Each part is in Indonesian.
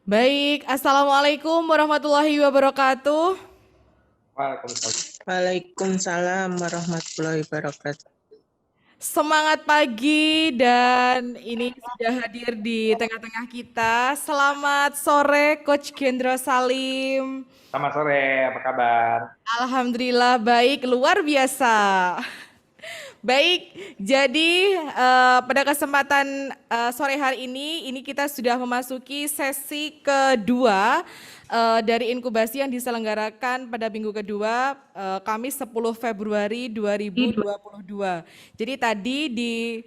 Baik, Assalamualaikum warahmatullahi wabarakatuh. Waalaikumsalam. Waalaikumsalam warahmatullahi wabarakatuh. Semangat pagi dan ini sudah hadir di tengah-tengah kita. Selamat sore Coach Gendro Salim. Selamat sore, apa kabar? Alhamdulillah baik, luar biasa. Baik, jadi pada kesempatan sore hari ini kita sudah memasuki sesi kedua dari inkubasi yang diselenggarakan pada minggu kedua, Kamis 10 Februari 2022. Jadi tadi di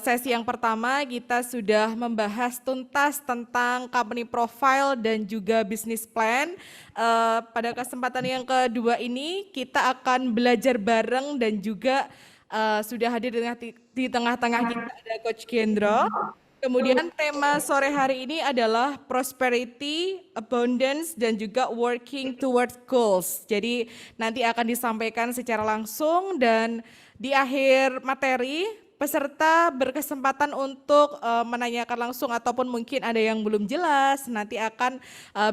sesi yang pertama kita sudah membahas tuntas tentang company profile dan juga business plan. Pada kesempatan yang kedua ini kita akan belajar bareng dan juga sudah hadir di tengah-tengah kita ada Coach Gendro. Kemudian tema sore hari ini adalah prosperity, abundance, dan juga working towards goals. Jadi nanti akan disampaikan secara langsung dan di akhir materi peserta berkesempatan untuk menanyakan langsung ataupun mungkin ada yang belum jelas nanti akan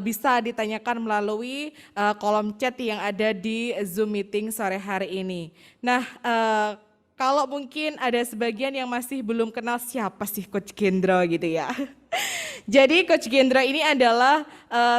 bisa ditanyakan melalui kolom chat yang ada di Zoom meeting sore hari ini. Nah, kalau mungkin ada sebagian yang masih belum kenal siapa sih Coach Gendro gitu ya. Jadi Coach Gendra ini adalah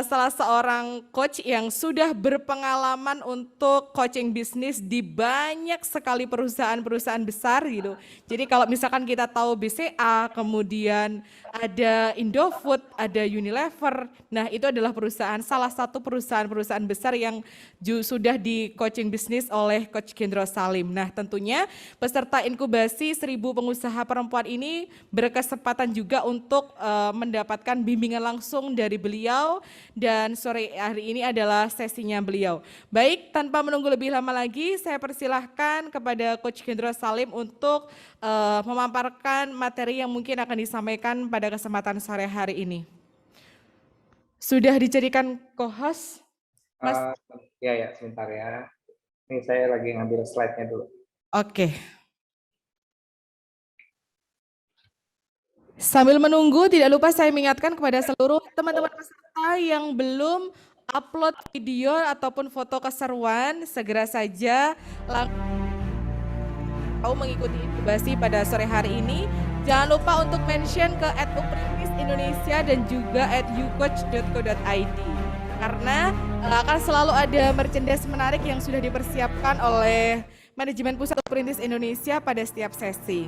salah seorang coach yang sudah berpengalaman untuk coaching bisnis di banyak sekali perusahaan-perusahaan besar gitu. Jadi kalau misalkan kita tahu BCA, kemudian ada Indofood, ada Unilever. Nah, itu adalah salah satu perusahaan-perusahaan besar yang sudah di coaching bisnis oleh Coach Gendro Salim. Nah, tentunya peserta inkubasi 1000 pengusaha perempuan ini berkesempatan juga untuk mendapatkan bimbingan langsung dari beliau dan sore hari ini adalah sesinya beliau. Baik, tanpa menunggu lebih lama lagi, saya persilahkan kepada Coach Gendro Salim untuk memaparkan materi yang mungkin akan disampaikan pada kesempatan sore hari ini. Sudah dijadikan co-host, Mas? Ya, sebentar ya. Ini saya lagi ngambil slide-nya dulu. Oke. Sambil menunggu, tidak lupa saya mengingatkan kepada seluruh teman-teman peserta yang belum upload video ataupun foto keseruan, segera saja langsung mengikuti inkubasi pada sore hari ini. Jangan lupa untuk mention ke @uprintisindonesia dan juga @ucoach.co.id karena akan selalu ada merchandise menarik yang sudah dipersiapkan oleh manajemen pusat Uprintis Indonesia pada setiap sesi.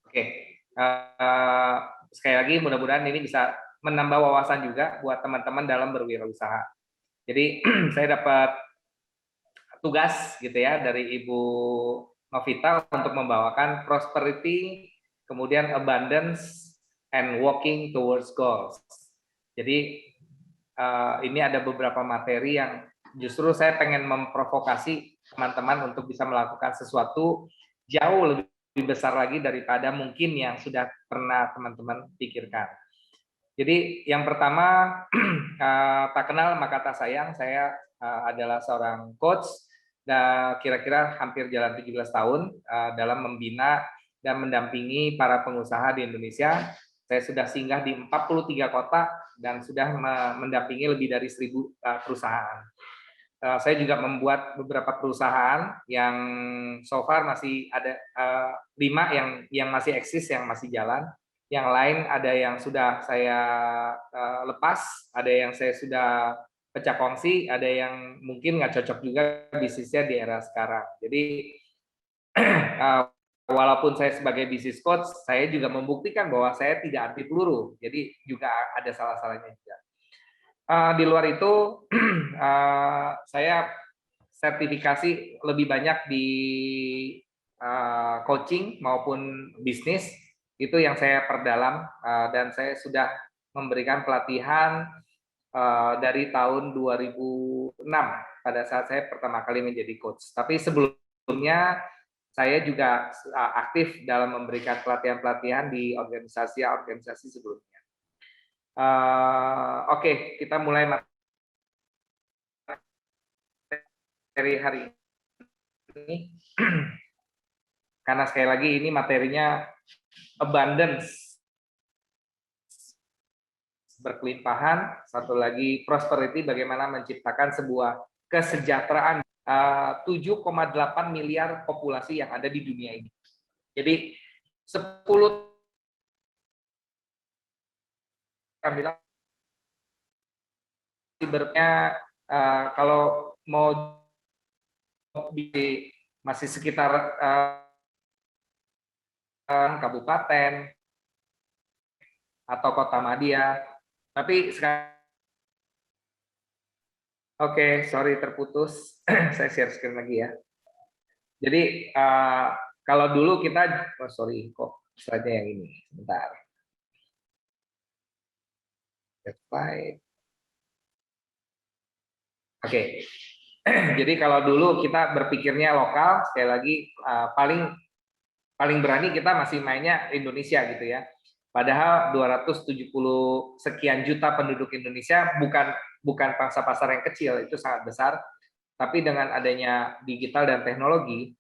Oke, sekali lagi mudah-mudahan ini bisa menambah wawasan juga buat teman-teman dalam berwirausaha. Jadi saya dapat tugas gitu ya dari Ibu Novita untuk membawakan prosperity, kemudian abundance, and walking towards goals. Jadi ini ada beberapa materi yang justru saya pengen memprovokasi teman-teman untuk bisa melakukan sesuatu jauh lebih besar lagi daripada mungkin yang sudah pernah teman-teman pikirkan. Jadi yang pertama, tak kenal maka tak sayang, saya adalah seorang coach dan kira-kira hampir jalan 17 tahun dalam membina dan mendampingi para pengusaha di Indonesia. Saya sudah singgah di 43 kota dan sudah mendampingi lebih dari 1000 perusahaan. Saya juga membuat beberapa perusahaan yang so far masih ada 5 yang masih eksis, yang masih jalan. Yang lain ada yang sudah saya lepas, ada yang saya sudah pecah kongsi, ada yang mungkin nggak cocok juga bisnisnya di era sekarang. Jadi walaupun saya sebagai bisnis coach, saya juga membuktikan bahwa saya tidak anti peluru. Jadi juga ada salah-salahnya juga. Di luar itu, saya sertifikasi lebih banyak di coaching maupun bisnis, itu yang saya perdalam, dan saya sudah memberikan pelatihan dari tahun 2006 pada saat saya pertama kali menjadi coach. Tapi sebelumnya saya juga aktif dalam memberikan pelatihan-pelatihan di organisasi sebelumnya. Oke, kita mulai materi hari ini. Karena sekali lagi ini materinya abundance, berkelimpahan, satu lagi prosperity, bagaimana menciptakan sebuah kesejahteraan 7,8 miliar populasi yang ada di dunia ini. Jadi 10 bilang kalau mau masih sekitar kabupaten atau kota madya, tapi sekarang oke, sorry terputus. Saya share screen lagi ya. Jadi kalau dulu kita, oh sorry kok slide-nya yang ini, sebentar. Slide. Oke, jadi kalau dulu kita berpikirnya lokal, sekali lagi paling berani kita masih mainnya Indonesia gitu ya. Padahal 270 sekian juta penduduk Indonesia bukan pangsa pasar yang kecil, itu sangat besar. Tapi dengan adanya digital dan teknologi,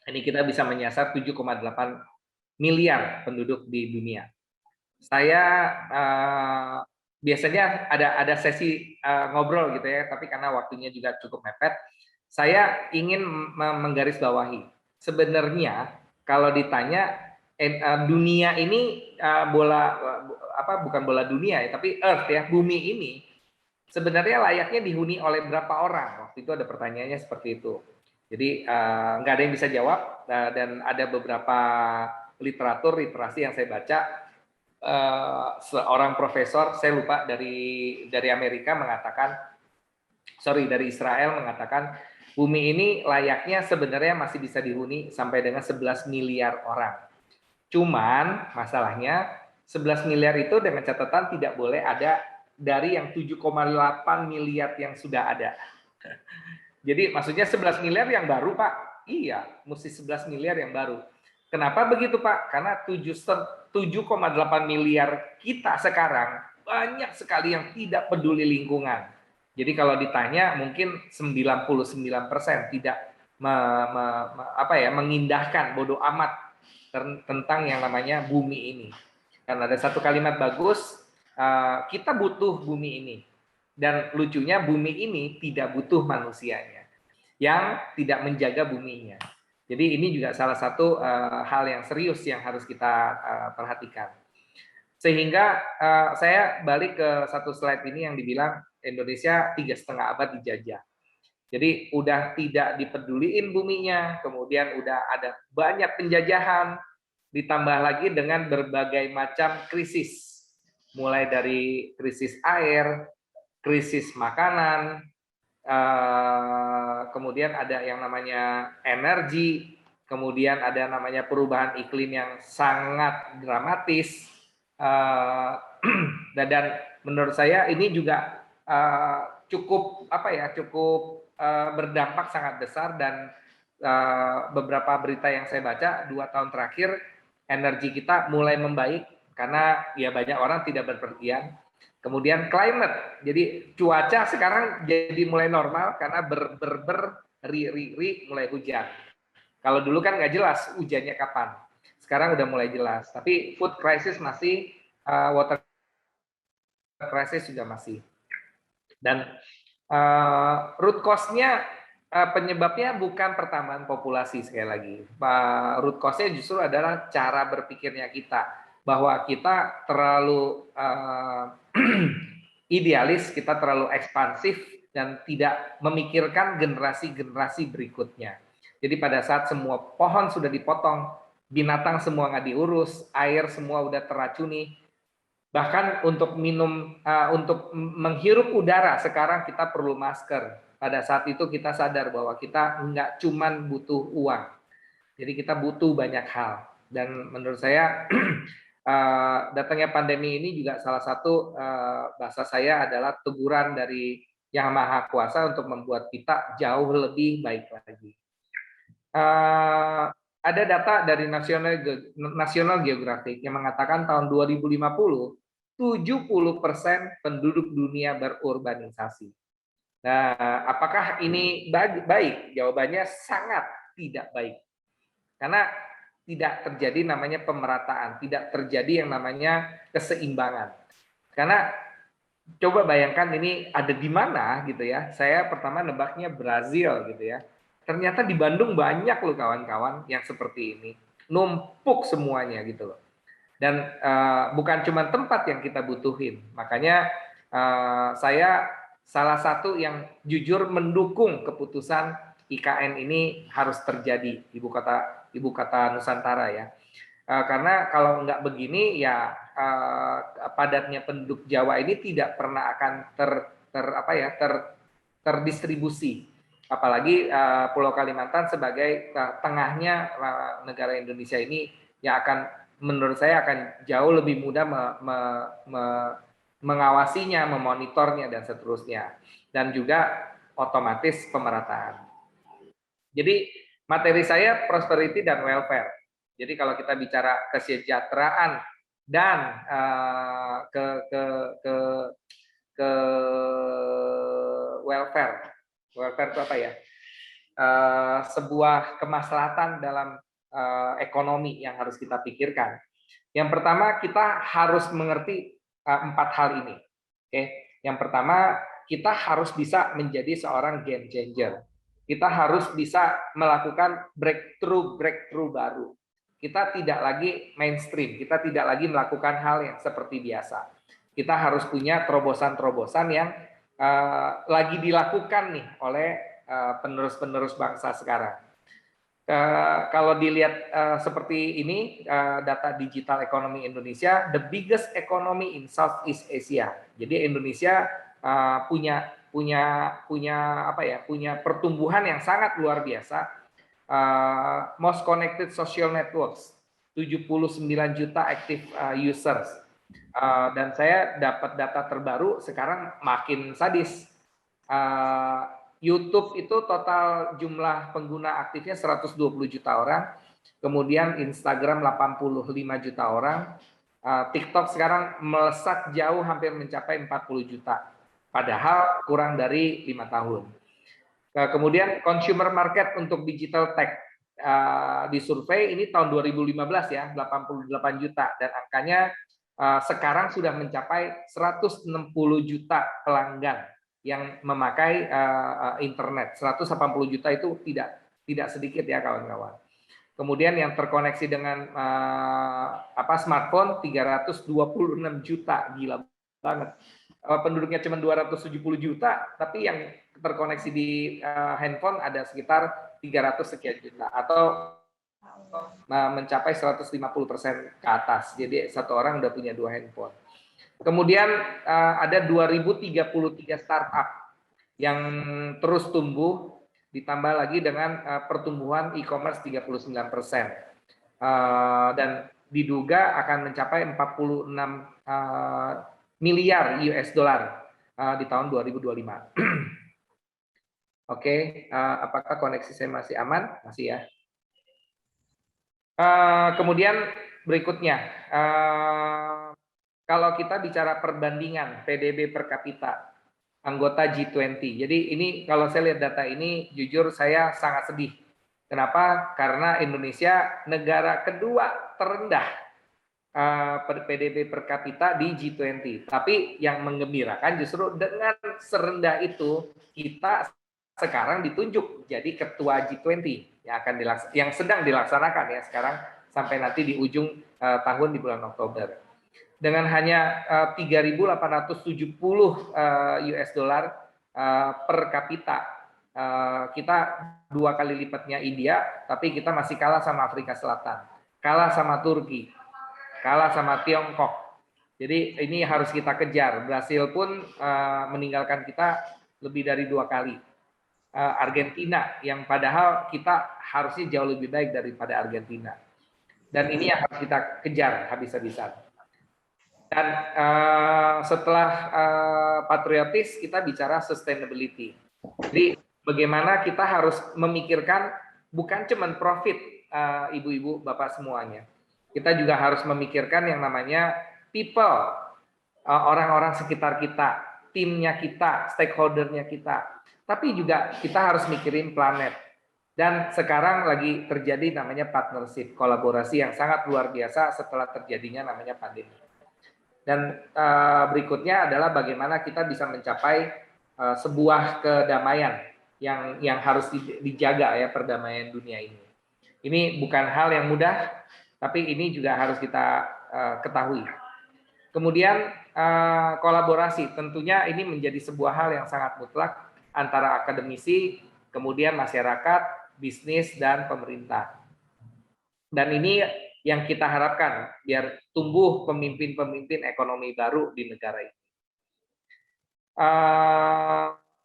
ini kita bisa menyasar 7,8 miliar penduduk di dunia. Saya biasanya ada sesi ngobrol gitu ya, tapi karena waktunya juga cukup mepet, saya ingin menggarisbawahi. Sebenarnya kalau ditanya dunia ini bukan bola dunia ya, tapi Earth ya, bumi ini sebenarnya layaknya dihuni oleh berapa orang? Waktu itu ada pertanyaannya seperti itu. Jadi nggak ada yang bisa jawab, dan ada beberapa literasi yang saya baca. Seorang profesor, saya lupa dari Amerika mengatakan, dari Israel mengatakan, bumi ini layaknya sebenarnya masih bisa dihuni sampai dengan 11 miliar orang. Cuman masalahnya 11 miliar itu dengan catatan tidak boleh ada dari yang 7,8 miliar yang sudah ada. Jadi maksudnya 11 miliar yang baru, Pak? Iya, mesti 11 miliar yang baru. Kenapa begitu, Pak? Karena 7,8 miliar kita sekarang banyak sekali yang tidak peduli lingkungan. Jadi kalau ditanya mungkin 99% tidak mengindahkan, bodoh amat tentang yang namanya bumi ini. Dan ada satu kalimat bagus, kita butuh bumi ini. Dan lucunya bumi ini tidak butuh manusianya yang tidak menjaga buminya. Jadi ini juga salah satu hal yang serius yang harus kita perhatikan. Sehingga saya balik ke satu slide ini yang dibilang Indonesia 3,5 abad dijajah. Jadi udah tidak dipeduliin buminya, kemudian udah ada banyak penjajahan, ditambah lagi dengan berbagai macam krisis. Mulai dari krisis air, krisis makanan, kemudian ada yang namanya energi, kemudian ada namanya perubahan iklim yang sangat dramatis, dan menurut saya ini juga cukup berdampak sangat besar. Dan beberapa berita yang saya baca 2 tahun terakhir energi kita mulai membaik karena ya banyak orang tidak berpergian. Kemudian climate, jadi cuaca sekarang jadi mulai normal karena mulai hujan. Kalau dulu kan nggak jelas hujannya kapan. Sekarang udah mulai jelas. Tapi food crisis masih, water crisis juga masih. Dan root cause-nya, penyebabnya bukan pertambahan populasi sekali lagi. Root cause-nya justru adalah cara berpikirnya kita. Bahwa kita terlalu idealis, kita terlalu ekspansif, dan tidak memikirkan generasi-generasi berikutnya. Jadi pada saat semua pohon sudah dipotong, binatang semua nggak diurus, air semua udah teracuni, bahkan untuk minum, untuk menghirup udara, sekarang kita perlu masker. Pada saat itu kita sadar bahwa kita nggak cuman butuh uang, jadi kita butuh banyak hal. Dan menurut saya datangnya pandemi ini juga salah satu bahasa saya adalah teguran dari Yang Maha Kuasa untuk membuat kita jauh lebih baik lagi. Ada data dari National Geographic yang mengatakan tahun 2050 70% penduduk dunia berurbanisasi. Nah, apakah ini baik? Jawabannya sangat tidak baik. Karena tidak terjadi namanya pemerataan, tidak terjadi yang namanya keseimbangan. Karena coba bayangkan ini ada di mana gitu ya. Saya pertama nebaknya Brazil gitu ya. Ternyata di Bandung banyak loh kawan-kawan yang seperti ini. Numpuk semuanya gitu loh. Dan bukan cuma tempat yang kita butuhin. Makanya saya salah satu yang jujur mendukung keputusan IKN ini harus terjadi ibu kota Nusantara ya. Karena kalau nggak begini ya padatnya penduduk Jawa ini tidak pernah akan terdistribusi. Apalagi Pulau Kalimantan sebagai tengahnya negara Indonesia ini yang akan menurut saya akan jauh lebih mudah mengawasinya, memonitornya dan seterusnya. Dan juga otomatis pemerataan. Jadi materi saya prosperity dan welfare. Jadi kalau kita bicara kesejahteraan dan ke welfare itu apa ya? Sebuah kemaslahatan dalam ekonomi yang harus kita pikirkan. Yang pertama kita harus mengerti 4 hal ini. Oke, yang pertama kita harus bisa menjadi seorang game changer. Kita harus bisa melakukan breakthrough baru. Kita tidak lagi mainstream, kita tidak lagi melakukan hal yang seperti biasa. Kita harus punya terobosan-terobosan yang lagi dilakukan nih oleh penerus-penerus bangsa sekarang. Kalau dilihat seperti ini, data digital ekonomi Indonesia, the biggest economy in Southeast Asia. Jadi Indonesia punya pertumbuhan yang sangat luar biasa. Most connected social networks, 79 juta active users. Dan saya dapat data terbaru sekarang makin sadis. YouTube itu total jumlah pengguna aktifnya 120 juta orang, kemudian Instagram 85 juta orang, TikTok sekarang melesat jauh hampir mencapai 40 juta, padahal kurang dari 5 tahun. Kemudian consumer market untuk digital tech di survei ini tahun 2015 ya, 88 juta, dan angkanya sekarang sudah mencapai 160 juta pelanggan yang memakai internet. 180 juta itu tidak sedikit ya kawan-kawan. Kemudian yang terkoneksi dengan smartphone 326 juta, gila banget. Penduduknya cuma 270 juta, tapi yang terkoneksi di handphone ada sekitar 300 sekian juta atau mencapai 150% ke atas. Jadi satu orang udah punya 2 handphone. Kemudian ada 2033 startup yang terus tumbuh, ditambah lagi dengan pertumbuhan e-commerce 39%. Dan diduga akan mencapai 46 miliar US dollar di tahun 2025. Oke, apakah koneksi saya masih aman? Masih ya. Kemudian berikutnya, kalau kita bicara perbandingan PDB per kapita anggota G20. Jadi ini kalau saya lihat data ini jujur saya sangat sedih. Kenapa? Karena Indonesia negara kedua terendah PDB per kapita di G20. Tapi yang menggembirakan justru dengan serendah itu kita sekarang ditunjuk jadi ketua G20 yang sedang dilaksanakan ya sekarang sampai nanti di ujung tahun di bulan Oktober. Dengan hanya 3.870 US dollar per kapita, kita 2 kali lipatnya India, tapi kita masih kalah sama Afrika Selatan, kalah sama Turki, kalah sama Tiongkok. Jadi ini harus kita kejar. Brasil pun meninggalkan kita lebih dari 2 kali. Argentina yang padahal kita harusnya jauh lebih baik daripada Argentina. Dan ini yang harus kita kejar habis-habisan. Dan setelah patriotis kita bicara sustainability. Jadi bagaimana kita harus memikirkan bukan cuma profit ibu-ibu bapak semuanya. Kita juga harus memikirkan yang namanya people, orang-orang sekitar kita, timnya kita, stakeholdernya kita. Tapi juga kita harus mikirin planet. Dan sekarang lagi terjadi namanya partnership, kolaborasi yang sangat luar biasa setelah terjadinya namanya pandemi. Dan berikutnya adalah bagaimana kita bisa mencapai sebuah kedamaian yang harus dijaga ya, perdamaian dunia ini. Ini bukan hal yang mudah, tapi ini juga harus kita ketahui. Kemudian kolaborasi, tentunya ini menjadi sebuah hal yang sangat mutlak antara akademisi, kemudian masyarakat, bisnis, dan pemerintah. Dan ini yang kita harapkan biar tumbuh pemimpin-pemimpin ekonomi baru di negara ini.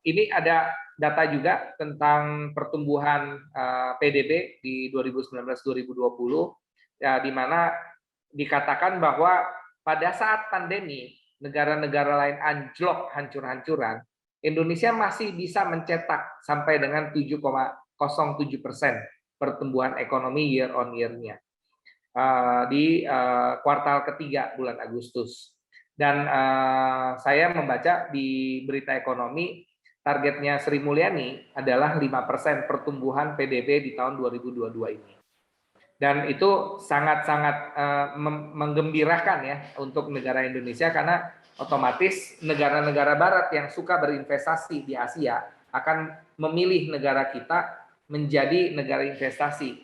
Ini ada data juga tentang pertumbuhan PDB di 2019-2020, ya, di mana dikatakan bahwa pada saat pandemi negara-negara lain anjlok hancur-hancuran, Indonesia masih bisa mencetak sampai dengan 7,07% pertumbuhan ekonomi year on year-nya di kuartal ketiga bulan Agustus. Dan saya membaca di berita ekonomi targetnya Sri Mulyani adalah 5% pertumbuhan PDB di tahun 2022 ini. Dan itu sangat-sangat menggembirakan ya untuk negara Indonesia, karena otomatis negara-negara barat yang suka berinvestasi di Asia akan memilih negara kita menjadi negara investasi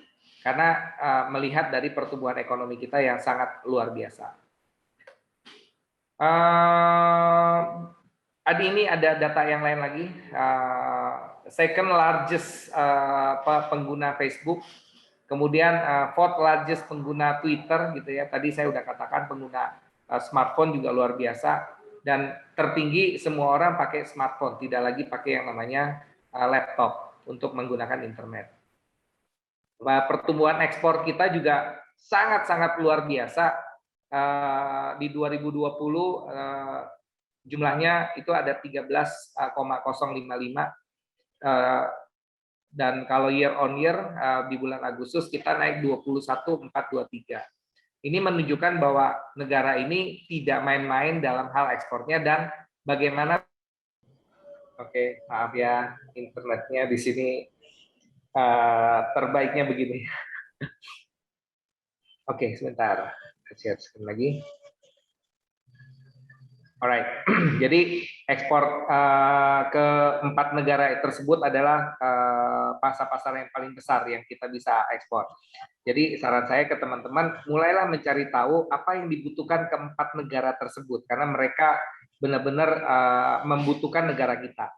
karena melihat dari pertumbuhan ekonomi kita yang sangat luar biasa. Adi, ini ada data yang lain lagi. Second largest pengguna Facebook, kemudian fourth largest pengguna Twitter gitu ya. Tadi saya udah katakan pengguna smartphone juga luar biasa, dan tertinggi semua orang pakai smartphone, tidak lagi pakai yang namanya laptop untuk menggunakan internet. Pertumbuhan ekspor kita juga sangat-sangat luar biasa. Di 2020 jumlahnya itu ada 13,055, dan kalau year on year di bulan Agustus kita naik 21,423. Ini menunjukkan bahwa negara ini tidak main-main dalam hal ekspornya dan bagaimana. Oke, maaf ya, internetnya di sini terbaiknya begini. Oke, sebentar. Saya share lagi. Alright, jadi ekspor ke 4 negara tersebut adalah pasar-pasar yang paling besar yang kita bisa ekspor. Jadi saran saya ke teman-teman, mulailah mencari tahu apa yang dibutuhkan ke 4 negara tersebut, karena mereka benar-benar membutuhkan negara kita.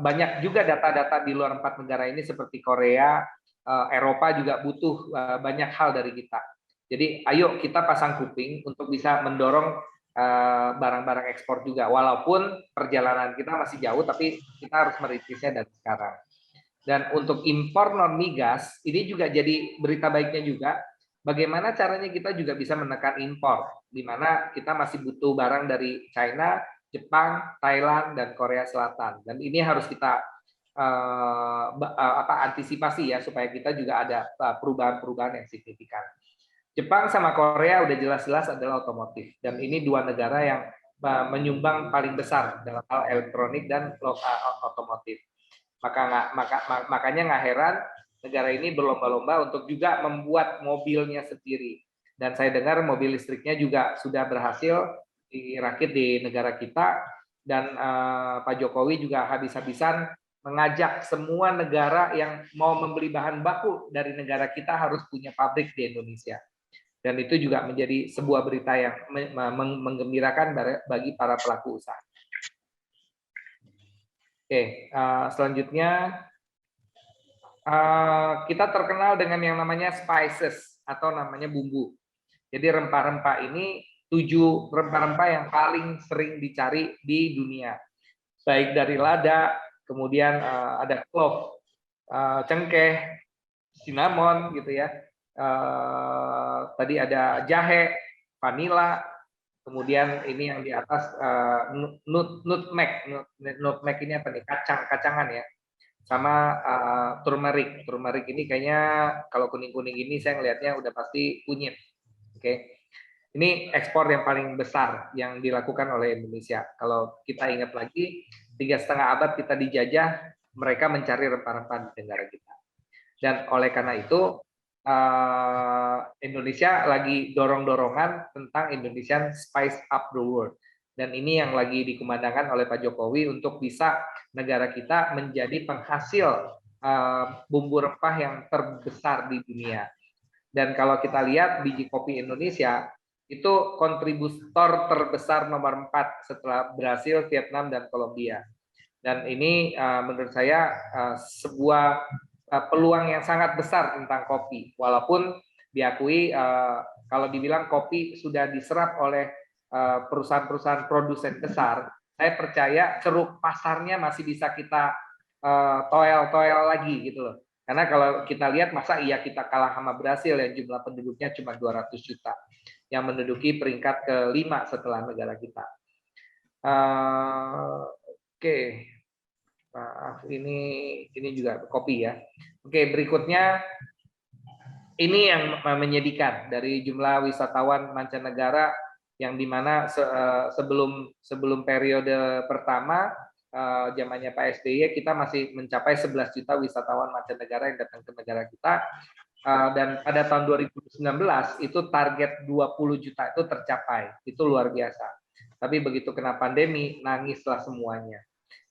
Banyak juga data-data di luar 4 negara ini seperti Korea, Eropa juga butuh banyak hal dari kita. Jadi ayo kita pasang kuping untuk bisa mendorong barang-barang ekspor juga, walaupun perjalanan kita masih jauh, tapi kita harus merintisnya dari sekarang. Dan untuk impor non migas ini juga jadi berita baiknya juga. Bagaimana caranya kita juga bisa menekan impor, di mana kita masih butuh barang dari China, Jepang, Thailand, dan Korea Selatan. Dan ini harus kita antisipasi ya, supaya kita juga ada perubahan-perubahan yang signifikan. Jepang sama Korea udah jelas-jelas adalah otomotif, dan ini 2 negara yang menyumbang paling besar dalam hal elektronik dan otomotif. Makanya nggak heran negara ini berlomba-lomba untuk juga membuat mobilnya sendiri. Dan saya dengar mobil listriknya juga sudah berhasil dirakit di negara kita, dan Pak Jokowi juga habis-habisan mengajak semua negara yang mau membeli bahan baku dari negara kita harus punya pabrik di Indonesia. Dan itu juga menjadi sebuah berita yang menggembirakan bagi para pelaku usaha. Oke, selanjutnya kita terkenal dengan yang namanya spices atau namanya bumbu. Jadi rempah-rempah ini 7 rempah-rempah yang paling sering dicari di dunia. Baik dari lada, kemudian ada clove, cengkeh, cinnamon gitu ya. Tadi ada jahe, vanila, kemudian ini yang di atas nutmeg. Nutmeg ini apa nih? Kacangan ya. Sama turmeric. Turmeric ini kayaknya kalau kuning-kuning ini saya ngelihatnya udah pasti kunyit. Oke. Ini ekspor yang paling besar yang dilakukan oleh Indonesia. Kalau kita ingat lagi 3,5 abad kita dijajah, mereka mencari rempah-rempah di negara kita. Dan oleh karena itu Indonesia lagi dorong-dorongan tentang Indonesian Spice Up the World. Dan ini yang lagi dikumandangkan oleh Pak Jokowi untuk bisa negara kita menjadi penghasil bumbu rempah yang terbesar di dunia. Dan kalau kita lihat biji kopi Indonesia itu kontributor terbesar nomor 4 setelah Brasil, Vietnam, dan Kolombia. Dan ini menurut saya sebuah peluang yang sangat besar tentang kopi. Walaupun diakui kalau dibilang kopi sudah diserap oleh perusahaan-perusahaan produsen besar, saya percaya ceruk pasarnya masih bisa kita toel-toel lagi gitu loh. Karena kalau kita lihat masa iya kita kalah sama Brasil yang jumlah penduduknya cuma 200 juta yang menduduki peringkat ke-5 setelah negara kita. Oke. Maaf, ini juga kopi ya. Oke, berikutnya ini yang menyedihkan dari jumlah wisatawan mancanegara yang dimana sebelum periode pertama zamannya Pak SBY kita masih mencapai 11 juta wisatawan mancanegara yang datang ke negara kita, dan pada tahun 2019 itu target 20 juta itu tercapai, itu luar biasa. Tapi begitu kena pandemi nangislah semuanya.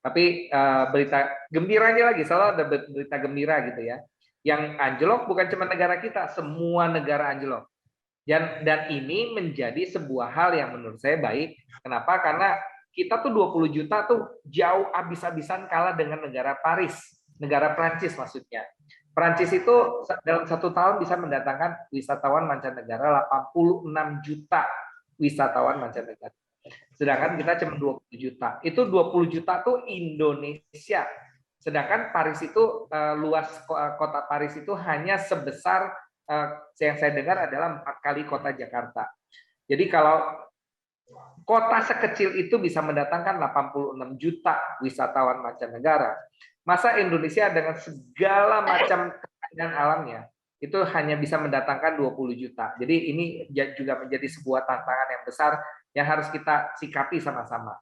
Tapi berita gembiranya lagi, selalu ada berita gembira gitu ya. Yang anjlok bukan cuma negara kita, semua negara anjlok. Dan ini menjadi sebuah hal yang menurut saya baik. Kenapa? Karena kita tuh 20 juta tuh jauh habis-habisan kalah dengan negara Paris, negara Prancis maksudnya. Prancis itu dalam 1 tahun bisa mendatangkan wisatawan mancanegara 86 juta wisatawan mancanegara. Sedangkan kita cuma 20 juta. Itu 20 juta tuh Indonesia. Sedangkan Paris itu luas kota Paris itu hanya sebesar yang saya dengar adalah 4 kali kota Jakarta. Jadi kalau kota sekecil itu bisa mendatangkan 86 juta wisatawan mancanegara, masa Indonesia dengan segala macam kekayaan alamnya itu hanya bisa mendatangkan 20 juta. Jadi ini juga menjadi sebuah tantangan yang besar yang harus kita sikapi sama-sama.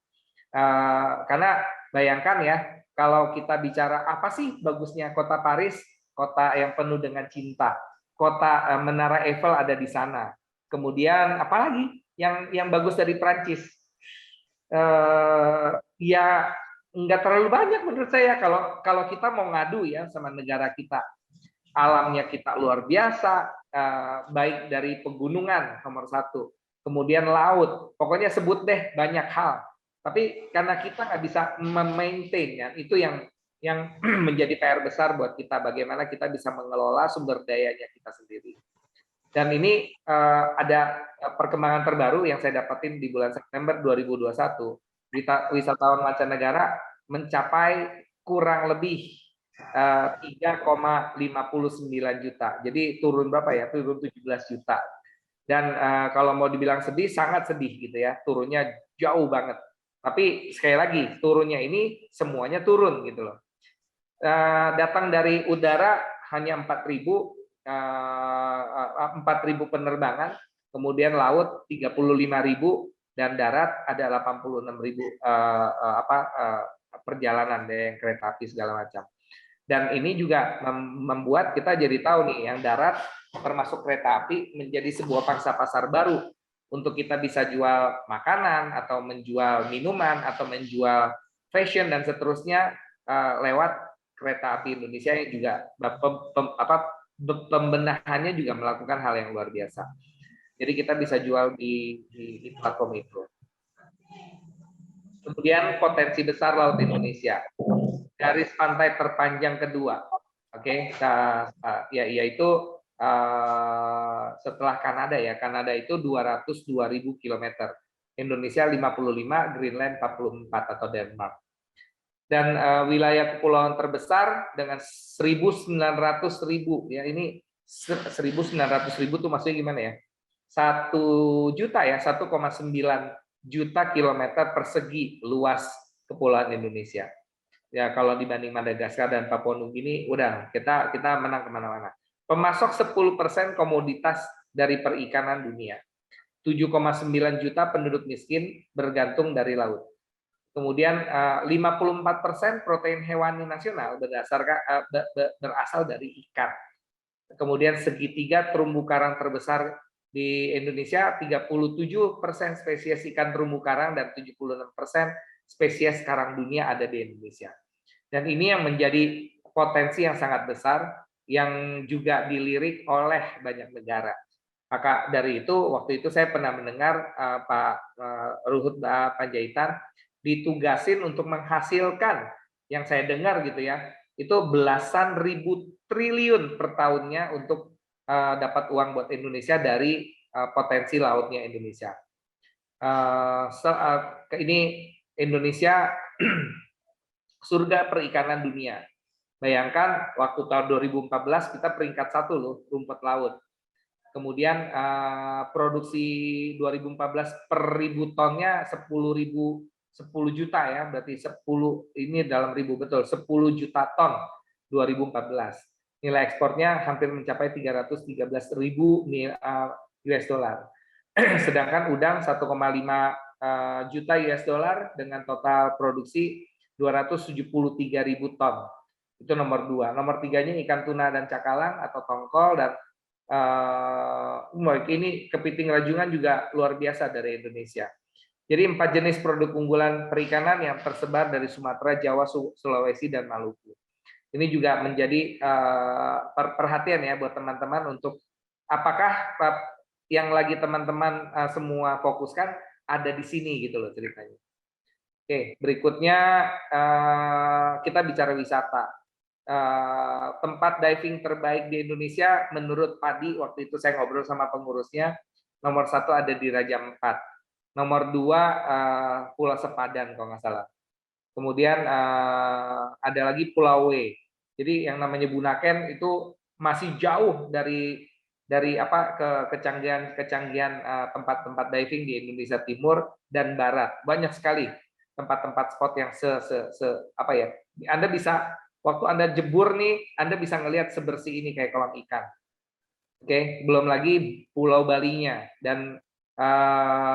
Karena bayangkan ya, kalau kita bicara apa sih bagusnya kota Paris, kota yang penuh dengan cinta, kota Menara Eiffel ada di sana. Kemudian apalagi yang bagus dari Prancis? Ya nggak terlalu banyak menurut saya kalau kita mau ngadu ya sama negara kita. Alamnya kita luar biasa, baik dari pegunungan nomor 1. Kemudian laut, pokoknya sebut deh banyak hal. Tapi karena kita nggak bisa memaintain, ya, itu yang menjadi PR besar buat kita. Bagaimana kita bisa mengelola sumber dayanya kita sendiri. Dan ini ada perkembangan terbaru yang saya dapatin di bulan September 2021. Wisatawan mancanegara mencapai kurang lebih 3,59 juta. Jadi turun berapa ya? Turun 17 juta. Dan kalau mau dibilang sedih, sangat sedih gitu ya, turunnya jauh banget. Tapi sekali lagi, turunnya ini semuanya turun gitu loh. Datang dari udara hanya 4.000 penerbangan, kemudian laut 35.000 dan darat ada 86.000 perjalanan deh, kereta api segala macam. Dan ini juga membuat kita jadi tahu nih, yang darat termasuk kereta api menjadi sebuah pangsa pasar baru untuk kita bisa jual makanan atau menjual minuman atau menjual fashion dan seterusnya lewat kereta api Indonesia yang juga pembenahannya juga melakukan hal yang luar biasa. Jadi kita bisa jual di platform itu. Kemudian potensi besar laut Indonesia, garis pantai terpanjang kedua, oke, yaitu setelah Kanada ya, Kanada itu 202.000 km, Indonesia 55, Greenland 44 atau Denmark. Dan wilayah kepulauan terbesar dengan 1.900.000 ya, ini 1.900.000 itu maksudnya gimana ya? 1 juta ya, 1,9 juta kilometer persegi luas kepulauan Indonesia. Ya kalau dibanding Madagaskar dan Papua Nugini, udah kita menang kemana-mana. Pemasok 10% komoditas dari perikanan dunia. 7,9 juta penduduk miskin bergantung dari laut. Kemudian 54% protein hewani nasional berasal dari ikan. Kemudian segitiga terumbu karang terbesar di Indonesia, 37% spesies ikan terumbu karang dan 76% spesies karang dunia ada di Indonesia. Dan ini yang menjadi potensi yang sangat besar yang juga dilirik oleh banyak negara. Maka dari itu, waktu itu saya pernah mendengar Pak Ruhut Panjaitan ditugasin untuk menghasilkan, yang saya dengar gitu ya, itu belasan ribu triliun per tahunnya untuk dapat uang buat Indonesia dari potensi lautnya Indonesia. Ini Indonesia surga perikanan dunia. Bayangkan waktu tahun 2014 kita peringkat 1 loh, rumput laut. Kemudian produksi 2014 per ribu tonnya 10 juta ya, berarti 10 ini dalam ribu betul, 10 juta ton 2014. Nilai ekspornya hampir mencapai 313.000 US dollar. Sedangkan udang 1,5 juta US dollar dengan total produksi 273.000 ton. Itu nomor 2. Nomor 3-nya ikan tuna dan cakalang atau tongkol, dan ini kepiting rajungan juga luar biasa dari Indonesia. Jadi 4 jenis produk unggulan perikanan yang tersebar dari Sumatera, Jawa, Sulawesi, dan Maluku. Ini juga menjadi perhatian ya buat teman-teman untuk apakah yang lagi teman-teman semua fokuskan ada di sini gitu loh ceritanya. Oke, berikutnya kita bicara wisata. Tempat diving terbaik di Indonesia menurut Padi, waktu itu saya ngobrol sama pengurusnya, nomor 1 ada di Raja Ampat, nomor 2 Pulau Sepadan kalau nggak salah, kemudian ada lagi Pulau W. Jadi yang namanya Bunaken itu masih jauh dari kecanggihan tempat-tempat diving di Indonesia Timur dan Barat. Banyak sekali tempat-tempat spot yang Anda bisa waktu Anda jebur nih, Anda bisa ngelihat sebersih ini kayak kolam ikan. Oke, belum lagi Pulau Balinya, dan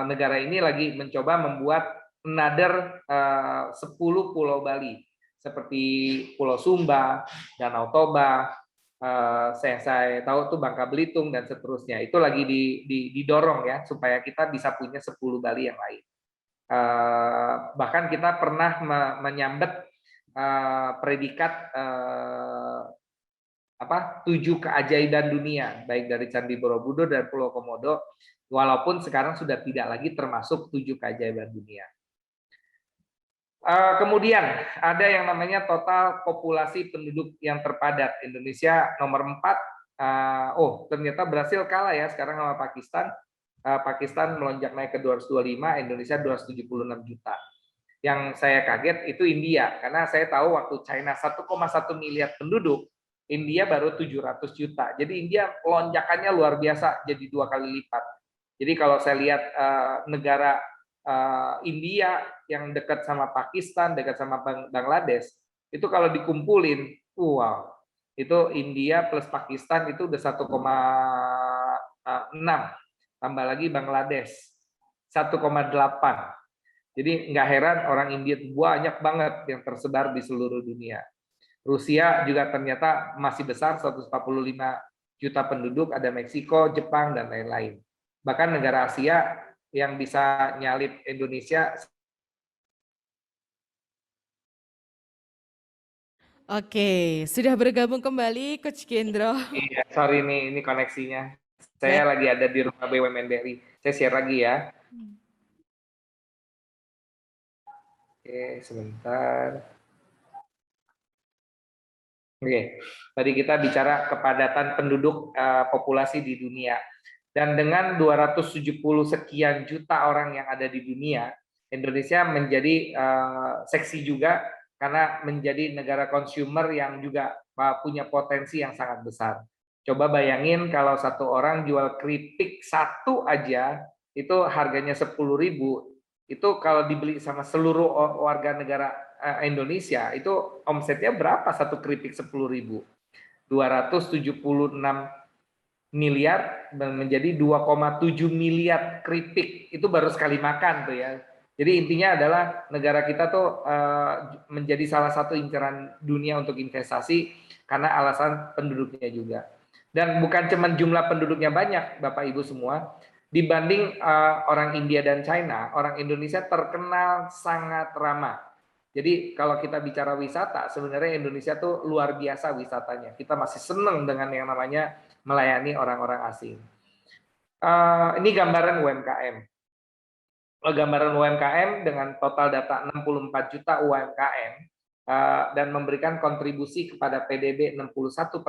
negara ini lagi mencoba membuat another 10 Pulau Bali seperti Pulau Sumba, Danau Toba, saya tahu tuh Bangka Belitung dan seterusnya. Itu lagi didorong ya supaya kita bisa punya 10 Bali yang lain. Bahkan kita pernah menyambet predikat 7 keajaiban dunia, baik dari Candi Borobudur dan Pulau Komodo, walaupun sekarang sudah tidak lagi termasuk 7 keajaiban dunia. Kemudian ada yang namanya total populasi penduduk yang terpadat. Indonesia nomor 4. Ternyata berhasil kalah ya sekarang sama Pakistan. Pakistan melonjak naik ke 225, Indonesia 276 juta. Yang saya kaget itu India, karena saya tahu waktu China 1,1 miliar penduduk, India baru 700 juta. Jadi India lonjakannya luar biasa, jadi 2 kali lipat. Jadi kalau saya lihat negara India yang dekat sama Pakistan, dekat sama Bangladesh, itu kalau dikumpulin, wow, itu India plus Pakistan itu udah 1,6, tambah lagi Bangladesh 1,8. Jadi nggak heran orang India banyak banget yang tersebar di seluruh dunia. Rusia juga ternyata masih besar, 145 juta penduduk, ada Meksiko, Jepang, dan lain-lain. Bahkan negara Asia yang bisa nyalip Indonesia. Oke, sudah bergabung kembali Coach Gendro. Iya, sorry nih, ini koneksinya. Saya lagi ada di rumah BUMN BRI. Saya share lagi ya. Oke, sebentar. Oke, tadi kita bicara kepadatan penduduk populasi di dunia. Dan dengan 270 sekian juta orang yang ada di dunia, Indonesia menjadi seksi juga karena menjadi negara konsumer yang juga punya potensi yang sangat besar. Coba bayangin kalau satu orang jual keripik satu aja, itu harganya 10.000, itu kalau dibeli sama seluruh warga negara Indonesia, itu omsetnya berapa satu keripik 10.000? 276 miliar dan menjadi 2,7 miliar keripik. Itu baru sekali makan tuh ya. Jadi intinya adalah negara kita tuh menjadi salah satu incaran dunia untuk investasi karena alasan penduduknya juga. Dan bukan cuma jumlah penduduknya banyak, Bapak Ibu semua, dibanding orang India dan China, orang Indonesia terkenal sangat ramah. Jadi kalau kita bicara wisata, sebenarnya Indonesia tuh luar biasa wisatanya. Kita masih senang dengan yang namanya melayani orang-orang asing. Ini gambaran UMKM. Gambaran UMKM dengan total data 64 juta UMKM dan memberikan kontribusi kepada PDB 61%,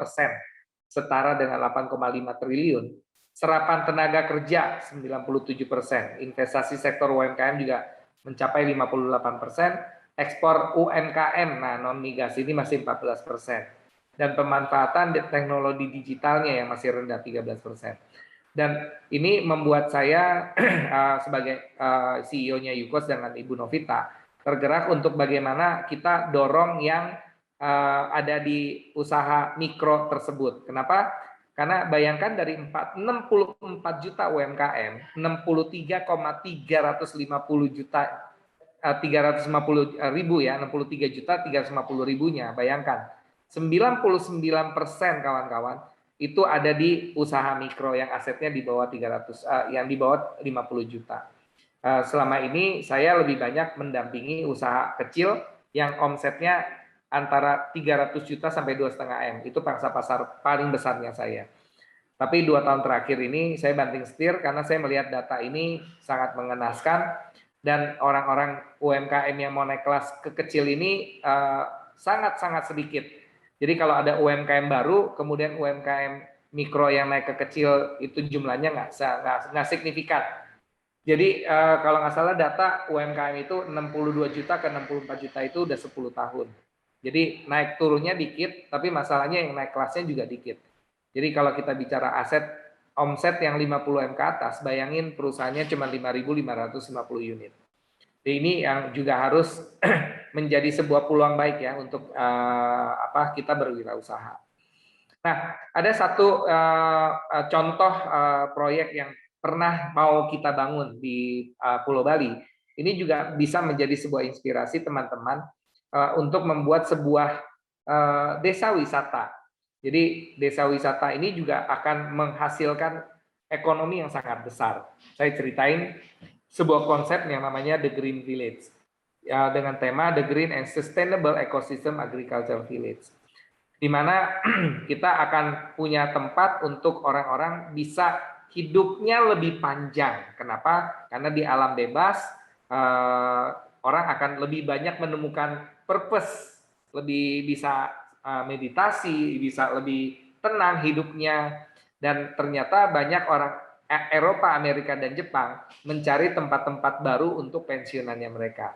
setara dengan 8,5 triliun. Serapan tenaga kerja 97%, investasi sektor UMKM juga mencapai 58%, ekspor UMKM, nah non migas ini masih 14%, dan pemanfaatan teknologi digitalnya yang masih rendah 13%. Dan ini membuat saya sebagai CEO-nya Yukos dengan Ibu Novita tergerak untuk bagaimana kita dorong yang ada di usaha mikro tersebut. Kenapa? Karena bayangkan dari 64 juta UMKM, 63,350 juta 350 ribu ya, 63 juta 350 ribunya, bayangkan 99% kawan-kawan itu ada di usaha mikro yang asetnya di bawah 300 yang di bawah 50 juta. Selama ini saya lebih banyak mendampingi usaha kecil yang omsetnya antara 300 juta sampai 2,5 M. Itu pangsa pasar paling besarnya saya. Tapi 2 tahun terakhir ini saya banting setir karena saya melihat data ini sangat mengenaskan dan orang-orang UMKM yang mau naik kelas ke kecil ini sangat-sangat sedikit. Jadi kalau ada UMKM baru, kemudian UMKM mikro yang naik ke kecil itu jumlahnya nggak signifikan. Jadi kalau nggak salah data UMKM itu 62 juta ke 64 juta itu udah 10 tahun. Jadi naik turunnya dikit, tapi masalahnya yang naik kelasnya juga dikit. Jadi kalau kita bicara aset omset yang 50 M ke atas, bayangin perusahaannya cuma 5.550 unit. Ini yang juga harus menjadi sebuah peluang baik ya untuk kita berwirausaha. Nah, ada satu contoh proyek yang pernah mau kita bangun di Pulau Bali. Ini juga bisa menjadi sebuah inspirasi teman-teman untuk membuat sebuah desa wisata. Jadi desa wisata ini juga akan menghasilkan ekonomi yang sangat besar. Saya ceritain sebuah konsep yang namanya The Green Village ya, dengan tema The Green and Sustainable Ecosystem Agriculture Village, di mana kita akan punya tempat untuk orang-orang bisa hidupnya lebih panjang. Kenapa? Karena di alam bebas orang akan lebih banyak menemukan purpose, lebih bisa meditasi, bisa lebih tenang hidupnya, dan ternyata banyak orang Eropa, Amerika, dan Jepang mencari tempat-tempat baru untuk pensiunannya mereka.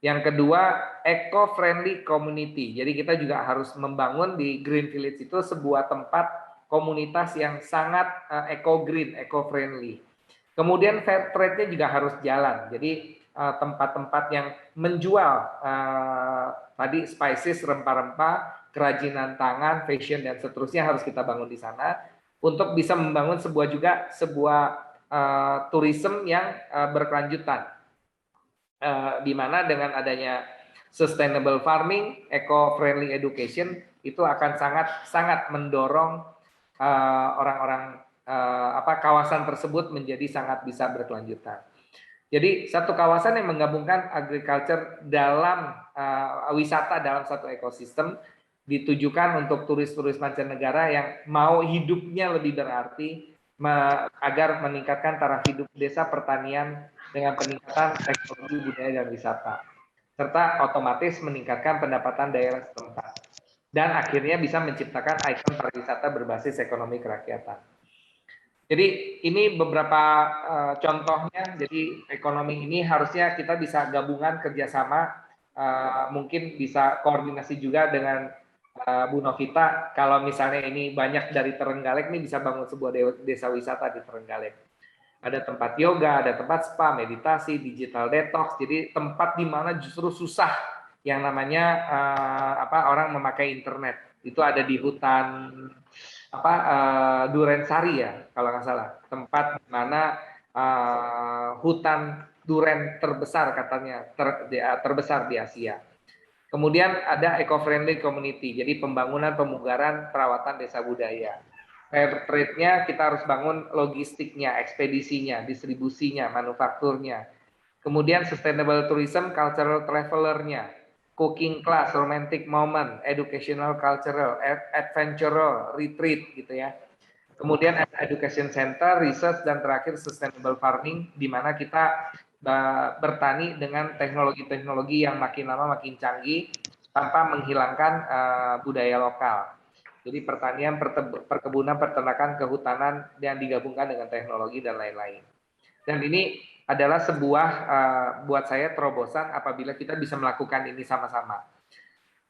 Yang kedua, eco-friendly community. Jadi kita juga harus membangun di Green Village itu sebuah tempat komunitas yang sangat eco-green, eco-friendly. Kemudian fair trade-nya juga harus jalan. Jadi tempat-tempat yang menjual tadi spices, rempah-rempah, kerajinan tangan, fashion, dan seterusnya harus kita bangun di sana untuk bisa membangun sebuah tourism yang berkelanjutan, di mana dengan adanya sustainable farming, eco-friendly education itu akan sangat mendorong orang-orang kawasan tersebut menjadi sangat bisa berkelanjutan. Jadi satu kawasan yang menggabungkan agriculture dalam wisata dalam satu ekosistem ditujukan untuk turis-turis mancanegara yang mau hidupnya lebih berarti agar meningkatkan taraf hidup desa pertanian dengan peningkatan teknologi budaya dan wisata, serta otomatis meningkatkan pendapatan daerah setempat dan akhirnya bisa menciptakan ikon pariwisata berbasis ekonomi kerakyatan. Jadi ini beberapa contohnya. Jadi ekonomi ini harusnya kita bisa gabungan kerjasama, mungkin bisa koordinasi juga dengan Bu Novita. Kalau misalnya ini banyak dari Trenggalek, ini bisa bangun sebuah desa wisata di Trenggalek. Ada tempat yoga, ada tempat spa, meditasi, digital detox. Jadi tempat di mana justru susah yang namanya orang memakai internet. Itu ada di hutan Durensari ya, kalau nggak salah. Tempat di mana hutan duren terbesar katanya, terbesar di Asia. Kemudian ada eco-friendly community, jadi pembangunan, pemugaran, perawatan desa budaya. Fair trade-nya kita harus bangun logistiknya, ekspedisinya, distribusinya, manufakturnya. Kemudian sustainable tourism, cultural traveler-nya, cooking class, romantic moment, educational, cultural, adventural, retreat gitu ya. Kemudian education center, research, dan terakhir sustainable farming, di mana kita bertani dengan teknologi-teknologi yang makin lama makin canggih tanpa menghilangkan budaya lokal. Jadi pertanian, perkebunan, peternakan, kehutanan yang digabungkan dengan teknologi dan lain-lain. Dan ini adalah sebuah buat saya terobosan apabila kita bisa melakukan ini sama-sama.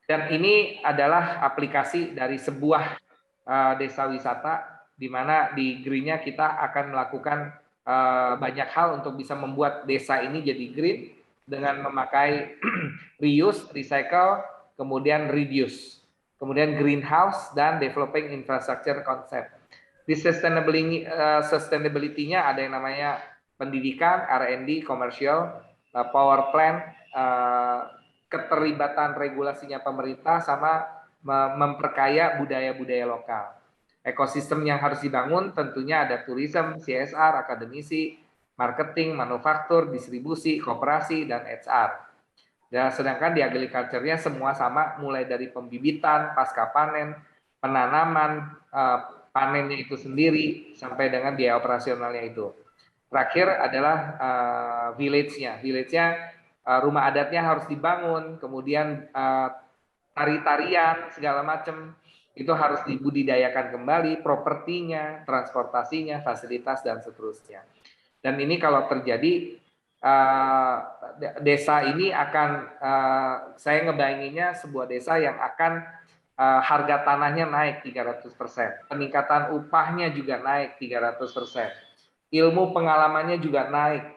Dan ini adalah aplikasi dari sebuah desa wisata di mana di green-nya kita akan melakukan banyak hal untuk bisa membuat desa ini jadi green dengan memakai reuse, recycle, kemudian reduce, kemudian greenhouse, dan developing infrastructure concept. Di sustainability-nya ada yang namanya pendidikan, R&D, komersial, power plant, keterlibatan regulasinya pemerintah, sama memperkaya budaya-budaya lokal. Ekosistem yang harus dibangun tentunya ada tourism, CSR, akademisi, marketing, manufaktur, distribusi, koperasi, dan HR. Ya, sedangkan di agriculture-nya semua sama, mulai dari pembibitan, pasca panen, penanaman, panennya itu sendiri, sampai dengan biaya operasionalnya itu. Terakhir adalah village-nya. Village-nya rumah adatnya harus dibangun, kemudian tari-tarian, segala macam, itu harus dibudidayakan kembali, propertinya, transportasinya, fasilitas, dan seterusnya. Dan ini kalau terjadi, desa ini akan, saya ngebayanginnya sebuah desa yang akan harga tanahnya naik 300%, peningkatan upahnya juga naik 300%, ilmu pengalamannya juga naik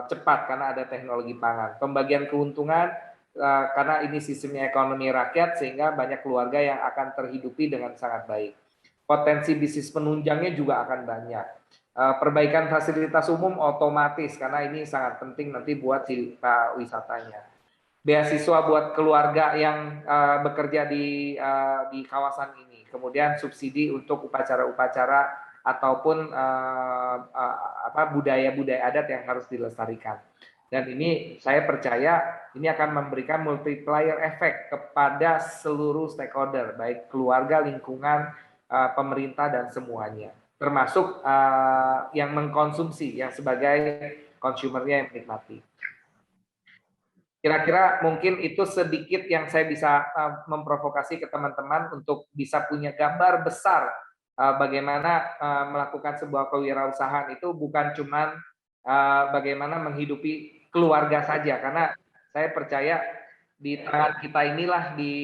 cepat karena ada teknologi pangan, pembagian keuntungan, karena ini sistemnya ekonomi rakyat sehingga banyak keluarga yang akan terhidupi dengan sangat baik. Potensi bisnis penunjangnya juga akan banyak. Perbaikan fasilitas umum otomatis karena ini sangat penting nanti buat si wisatanya. Beasiswa buat keluarga yang bekerja di kawasan ini. Kemudian subsidi untuk upacara-upacara ataupun budaya-budaya adat yang harus dilestarikan. Dan ini saya percaya ini akan memberikan multiplier effect kepada seluruh stakeholder, baik keluarga, lingkungan, pemerintah, dan semuanya. Termasuk yang mengkonsumsi, yang sebagai konsumernya yang menikmati. Kira-kira mungkin itu sedikit yang saya bisa memprovokasi ke teman-teman untuk bisa punya gambar besar bagaimana melakukan sebuah kewirausahaan itu bukan cuma bagaimana menghidupi keluarga saja, karena saya percaya di tangan kita inilah di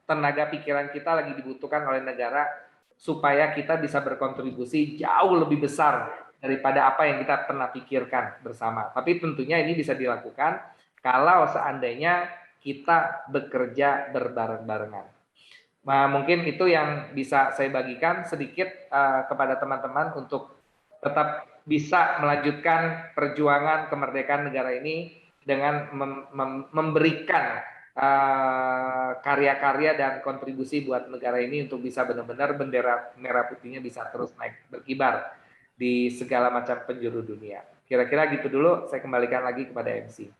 tenaga pikiran kita lagi dibutuhkan oleh negara supaya kita bisa berkontribusi jauh lebih besar daripada apa yang kita pernah pikirkan bersama. Tapi tentunya ini bisa dilakukan kalau seandainya kita bekerja berbareng-barengan. Nah, mungkin itu yang bisa saya bagikan sedikit kepada teman-teman untuk tetap bisa melanjutkan perjuangan kemerdekaan negara ini dengan memberikan karya-karya dan kontribusi buat negara ini untuk bisa benar-benar bendera merah putihnya bisa terus naik berkibar di segala macam penjuru dunia. Kira-kira gitu dulu, saya kembalikan lagi kepada MC.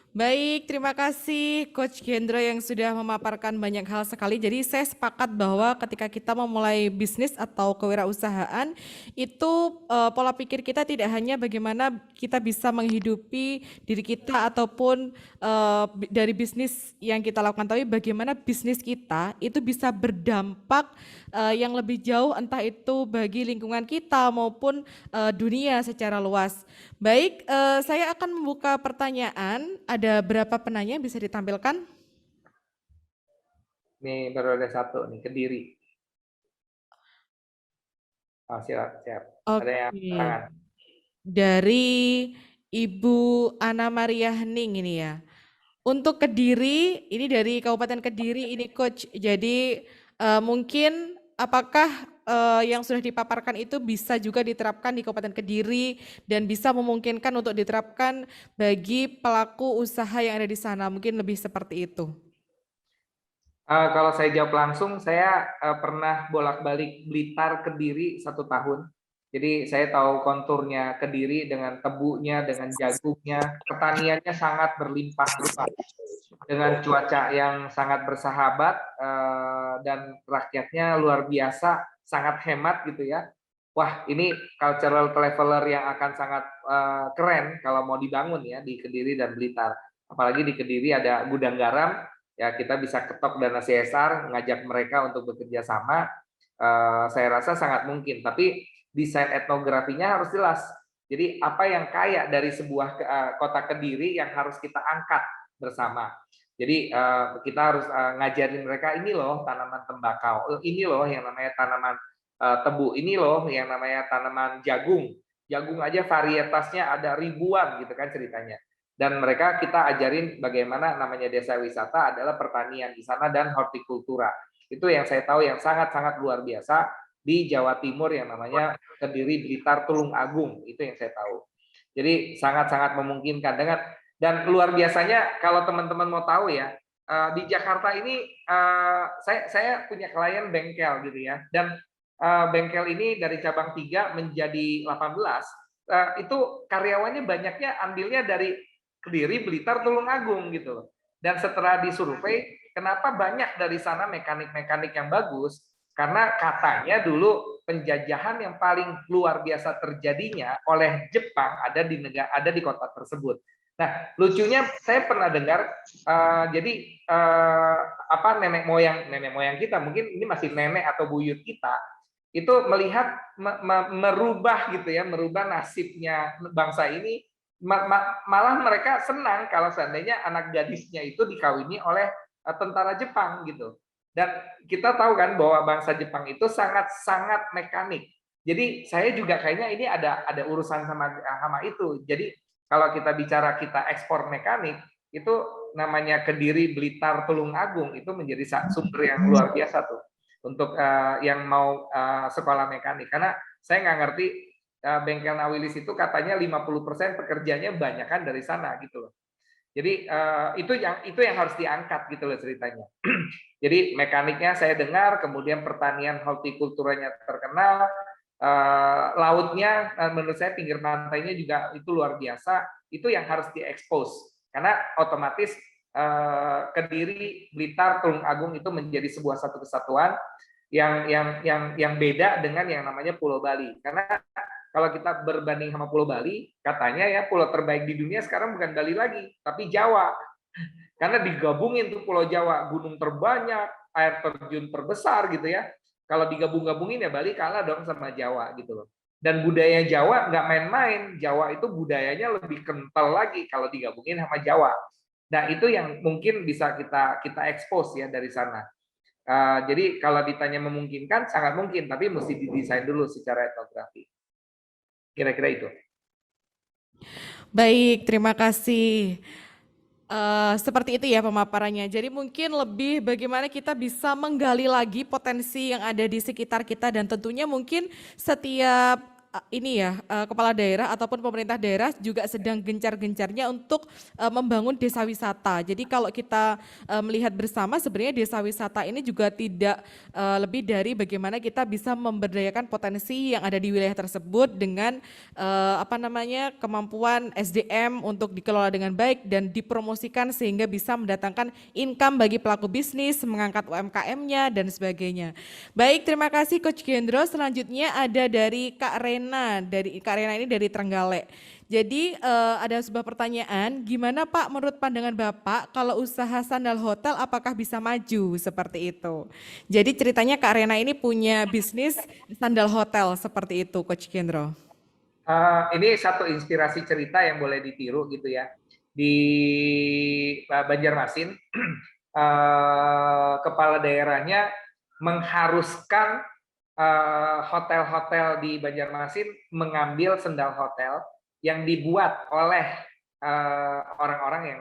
Baik, terima kasih Coach Gendro yang sudah memaparkan banyak hal sekali. Jadi saya sepakat bahwa ketika kita memulai bisnis atau kewirausahaan, itu pola pikir kita tidak hanya bagaimana kita bisa menghidupi diri kita ataupun dari bisnis yang kita lakukan, tapi bagaimana bisnis kita itu bisa berdampak yang lebih jauh, entah itu bagi lingkungan kita maupun dunia secara luas. Baik, saya akan membuka pertanyaan. Ada berapa penanya yang bisa ditampilkan? Nih baru ada satu nih, Kediri. Oh, siap. Oke. Ada yang tangan. Dari Ibu Ana Maria Hening ini ya. Untuk Kediri, ini dari Kabupaten Kediri ini Coach. Jadi mungkin apakah yang sudah dipaparkan itu bisa juga diterapkan di Kabupaten Kediri dan bisa memungkinkan untuk diterapkan bagi pelaku usaha yang ada di sana. Mungkin lebih seperti itu. Kalau saya jawab langsung, saya pernah bolak-balik Blitar Kediri 1 tahun. Jadi saya tahu konturnya Kediri dengan tebunya, dengan jagungnya, pertaniannya sangat berlimpah ruah, dengan cuaca yang sangat bersahabat dan rakyatnya luar biasa, sangat hemat gitu ya. Wah, ini cultural traveler yang akan sangat keren kalau mau dibangun ya di Kediri dan Blitar. Apalagi di Kediri ada gudang garam, ya kita bisa ketok dana CSR, ngajak mereka untuk bekerja sama. Saya rasa sangat mungkin. Tapi desain etnografinya harus jelas. Jadi apa yang kaya dari sebuah kota Kediri yang harus kita angkat bersama. Jadi kita harus ngajarin mereka, ini loh tanaman tembakau, ini loh yang namanya tanaman tebu, ini loh yang namanya tanaman jagung. Jagung aja varietasnya ada ribuan gitu kan ceritanya. Dan mereka kita ajarin bagaimana namanya desa wisata adalah pertanian di sana dan hortikultura. Itu yang saya tahu yang sangat-sangat luar biasa di Jawa Timur yang namanya Kediri, Blitar, Tulung Agung. Itu yang saya tahu. Jadi sangat-sangat memungkinkan dengan. Dan luar biasanya kalau teman-teman mau tahu ya, di Jakarta ini saya punya klien bengkel gitu ya, dan bengkel ini dari cabang 3 menjadi 18, itu karyawannya banyaknya ambilnya dari Kediri, Blitar, Tulung Agung gitu loh. Dan setelah disurvei, kenapa banyak dari sana mekanik-mekanik yang bagus? Karena katanya dulu penjajahan yang paling luar biasa terjadinya oleh Jepang ada di kota tersebut. Nah, lucunya saya pernah dengar jadi nenek moyang kita, mungkin ini masih nenek atau buyut kita, itu melihat merubah gitu ya, merubah nasibnya bangsa ini, malah mereka senang kalau seandainya anak gadisnya itu dikawini oleh tentara Jepang gitu. Dan kita tahu kan bahwa bangsa Jepang itu sangat-sangat mekanik. Jadi saya juga kayaknya ini ada urusan sama itu. Jadi kalau kita bicara kita ekspor mekanik, itu namanya Kediri, Blitar, Tulung Agung, itu menjadi sumber yang luar biasa tuh untuk yang mau sekolah mekanik. Karena saya nggak ngerti bengkel Nawilis itu katanya 50% pekerjanya banyak kan dari sana gitu loh. Jadi itu yang harus diangkat gitu loh ceritanya. Jadi mekaniknya saya dengar, kemudian pertanian hortikulturanya terkenal, lautnya menurut saya pinggir pantainya juga itu luar biasa. Itu yang harus diekspos karena otomatis Kediri, Blitar, Tulung Agung itu menjadi sebuah satu kesatuan yang beda dengan yang namanya Pulau Bali. Karena kalau kita berbanding sama Pulau Bali, katanya ya pulau terbaik di dunia sekarang bukan Bali lagi, tapi Jawa. Karena digabungin tuh Pulau Jawa, gunung terbanyak, air terjun terbesar gitu ya. Kalau digabung-gabungin ya Bali kalah dong sama Jawa gitu loh. Dan budaya Jawa nggak main-main. Jawa itu budayanya lebih kental lagi kalau digabungin sama Jawa. Nah itu yang mungkin bisa kita expose ya dari sana. Jadi kalau ditanya memungkinkan, sangat mungkin, tapi mesti didesain dulu secara etnografi. Kira-kira itu. Baik, terima kasih. Seperti itu ya pemaparannya. Jadi mungkin lebih bagaimana kita bisa menggali lagi potensi yang ada di sekitar kita dan tentunya mungkin setiap kepala daerah ataupun pemerintah daerah juga sedang gencar-gencarnya untuk membangun desa wisata. Jadi kalau kita melihat bersama sebenarnya desa wisata ini juga tidak lebih dari bagaimana kita bisa memberdayakan potensi yang ada di wilayah tersebut dengan kemampuan SDM untuk dikelola dengan baik dan dipromosikan sehingga bisa mendatangkan income bagi pelaku bisnis, mengangkat UMKM-nya dan sebagainya. Baik, terima kasih Coach Gendro. Selanjutnya ada dari Kak Rena, ini dari Trenggalek. Jadi ada sebuah pertanyaan, gimana Pak menurut pandangan Bapak kalau usaha sandal hotel apakah bisa maju seperti itu? Jadi ceritanya Kak Rena ini punya bisnis sandal hotel seperti itu Coach Gendro. Ini satu inspirasi cerita yang boleh ditiru gitu ya. Di Banjarmasin, kepala daerahnya mengharuskan hotel-hotel di Banjarmasin mengambil sendal hotel yang dibuat oleh orang-orang yang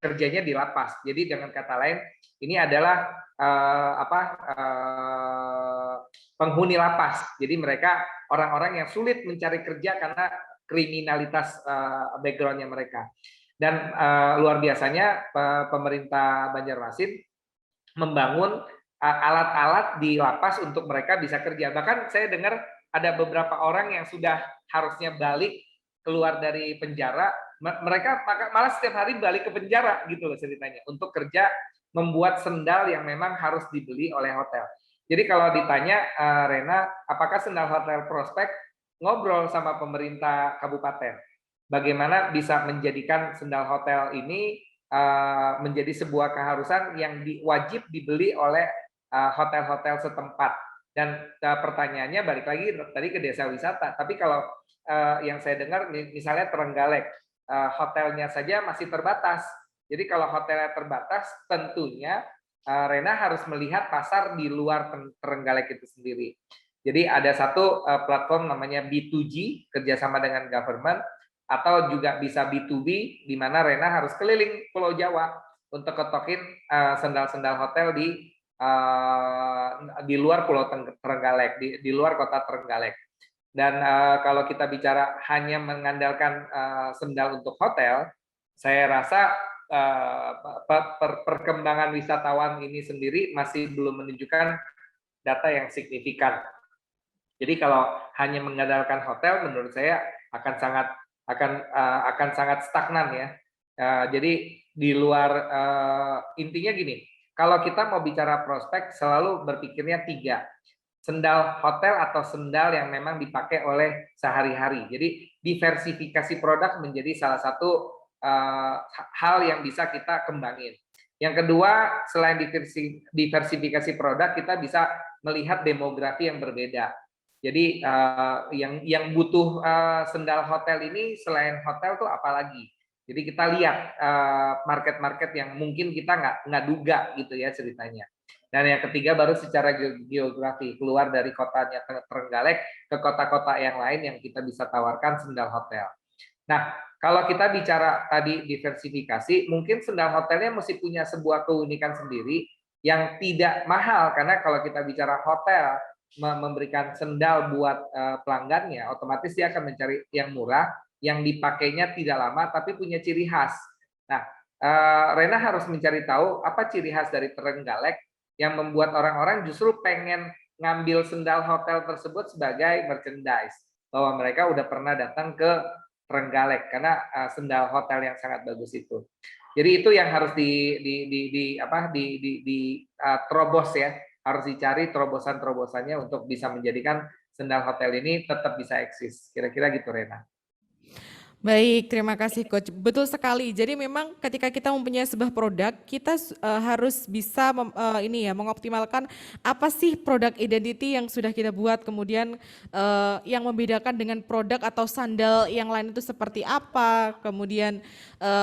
kerjanya di lapas. Jadi dengan kata lain, ini adalah penghuni lapas. Jadi mereka orang-orang yang sulit mencari kerja karena kriminalitas backgroundnya mereka. Dan luar biasanya pemerintah Banjarmasin membangun alat-alat di lapas untuk mereka bisa kerja. Bahkan saya dengar ada beberapa orang yang sudah harusnya balik keluar dari penjara, mereka malah setiap hari balik ke penjara gitu loh ceritanya, untuk kerja membuat sendal yang memang harus dibeli oleh hotel. Jadi kalau ditanya Rena, apakah sendal hotel prospek, ngobrol sama pemerintah kabupaten, bagaimana bisa menjadikan sendal hotel ini menjadi sebuah keharusan yang wajib dibeli oleh hotel-hotel setempat. Dan pertanyaannya balik lagi tadi ke desa wisata. Tapi kalau yang saya dengar misalnya Trenggalek, hotelnya saja masih terbatas. Jadi kalau hotelnya terbatas, tentunya Rena harus melihat pasar di luar Trenggalek itu sendiri. Jadi ada satu platform namanya B2G, kerjasama dengan government, atau juga bisa B2B, di mana Rena harus keliling Pulau Jawa untuk ketokin sendal-sendal hotel di luar Pulau Trenggalek, di luar kota Trenggalek. Dan kalau kita bicara hanya mengandalkan sendal untuk hotel, saya rasa perkembangan wisatawan ini sendiri masih belum menunjukkan data yang signifikan. Jadi kalau hanya mengandalkan hotel, menurut saya akan sangat stagnan ya. Jadi di luar intinya gini, kalau kita mau bicara prospek selalu berpikirnya 3. Sendal hotel atau sendal yang memang dipakai oleh sehari-hari. Jadi diversifikasi produk menjadi salah satu hal yang bisa kita kembangin. Yang kedua, selain diversifikasi produk, kita bisa melihat demografi yang berbeda. Jadi yang butuh sendal hotel ini selain hotel tuh apa lagi? Jadi kita lihat market-market yang mungkin kita nggak duga gitu ya ceritanya. Dan yang ketiga baru secara geografi, keluar dari kotanya Trenggalek ke kota-kota yang lain yang kita bisa tawarkan sendal hotel. Nah, kalau kita bicara tadi diversifikasi, mungkin sendal hotelnya mesti punya sebuah keunikan sendiri yang tidak mahal, karena kalau kita bicara hotel memberikan sendal buat pelanggannya, otomatis dia akan mencari yang murah, yang dipakainya tidak lama, tapi punya ciri khas. Nah, Rena harus mencari tahu apa ciri khas dari Trenggalek yang membuat orang-orang justru pengen ngambil sendal hotel tersebut sebagai merchandise, bahwa mereka udah pernah datang ke Trenggalek karena sendal hotel yang sangat bagus itu. Jadi itu yang harus terobos ya, harus dicari terobosan-terobosannya untuk bisa menjadikan sendal hotel ini tetap bisa eksis. Kira-kira gitu Rena. Baik, terima kasih Coach. Betul sekali. Jadi memang ketika kita mempunyai sebuah produk, kita harus bisa mengoptimalkan apa sih produk identity yang sudah kita buat, kemudian yang membedakan dengan produk atau sandal yang lain itu seperti apa. Kemudian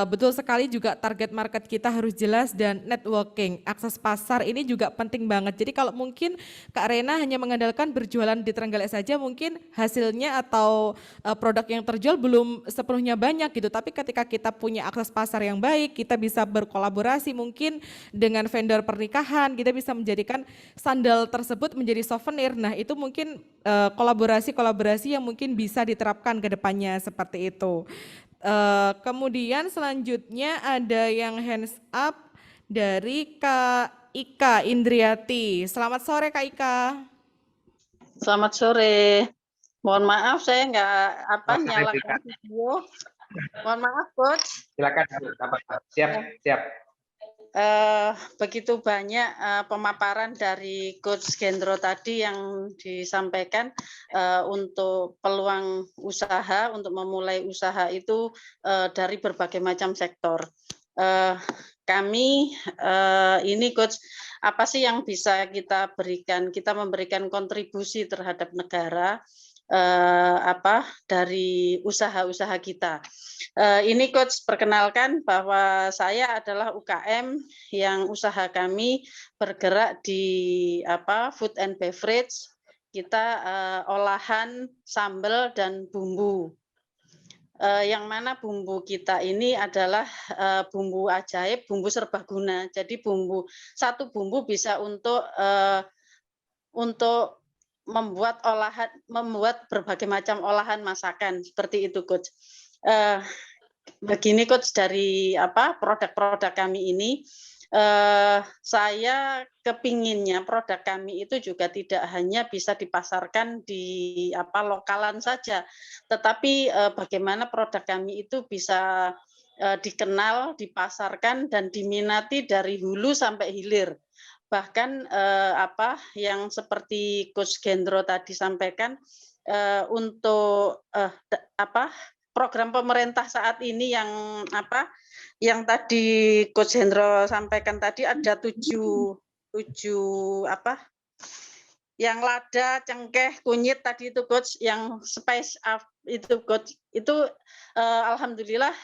betul sekali juga target market kita harus jelas dan networking, akses pasar ini juga penting banget. Jadi kalau mungkin Kak Rena hanya mengandalkan berjualan di Trenggalek saja, mungkin hasilnya atau produk yang terjual belum sepenuhnya banyak gitu, tapi ketika kita punya akses pasar yang baik, kita bisa berkolaborasi mungkin dengan vendor pernikahan, kita bisa menjadikan sandal tersebut menjadi souvenir. Nah itu mungkin kolaborasi-kolaborasi yang mungkin bisa diterapkan ke depannya seperti itu. Kemudian selanjutnya ada yang hands up dari Kak Ika Indriati. Selamat sore Kak Ika. Selamat sore. Mohon maaf saya nggak nyalakan video. Mohon maaf Coach. Silakan. Siap. Begitu banyak pemaparan dari Coach Gendro tadi yang disampaikan untuk peluang usaha, untuk memulai usaha itu dari berbagai macam sektor. Kami ini Coach, apa sih yang bisa kita berikan? Kita memberikan kontribusi terhadap negara dari usaha-usaha kita. Ini Coach, perkenalkan bahwa saya adalah UKM yang usaha kami bergerak di food and beverage. Kita olahan sambal dan bumbu. yang mana bumbu kita ini adalah bumbu ajaib, bumbu serbaguna. Jadi satu bumbu bisa untuk membuat berbagai macam olahan masakan seperti itu, Coach. Begini, Coach, dari produk-produk kami ini. Saya kepinginnya produk kami itu juga tidak hanya bisa dipasarkan di lokalan saja, tetapi bagaimana produk kami itu bisa dikenal, dipasarkan dan diminati dari hulu sampai hilir. Bahkan yang seperti Coach Gendro tadi sampaikan, untuk program pemerintah saat ini yang tadi Coach Hendro sampaikan tadi ada tujuh yang lada, cengkeh, kunyit tadi itu, Coach, yang spice up itu, Coach. Itu alhamdulillah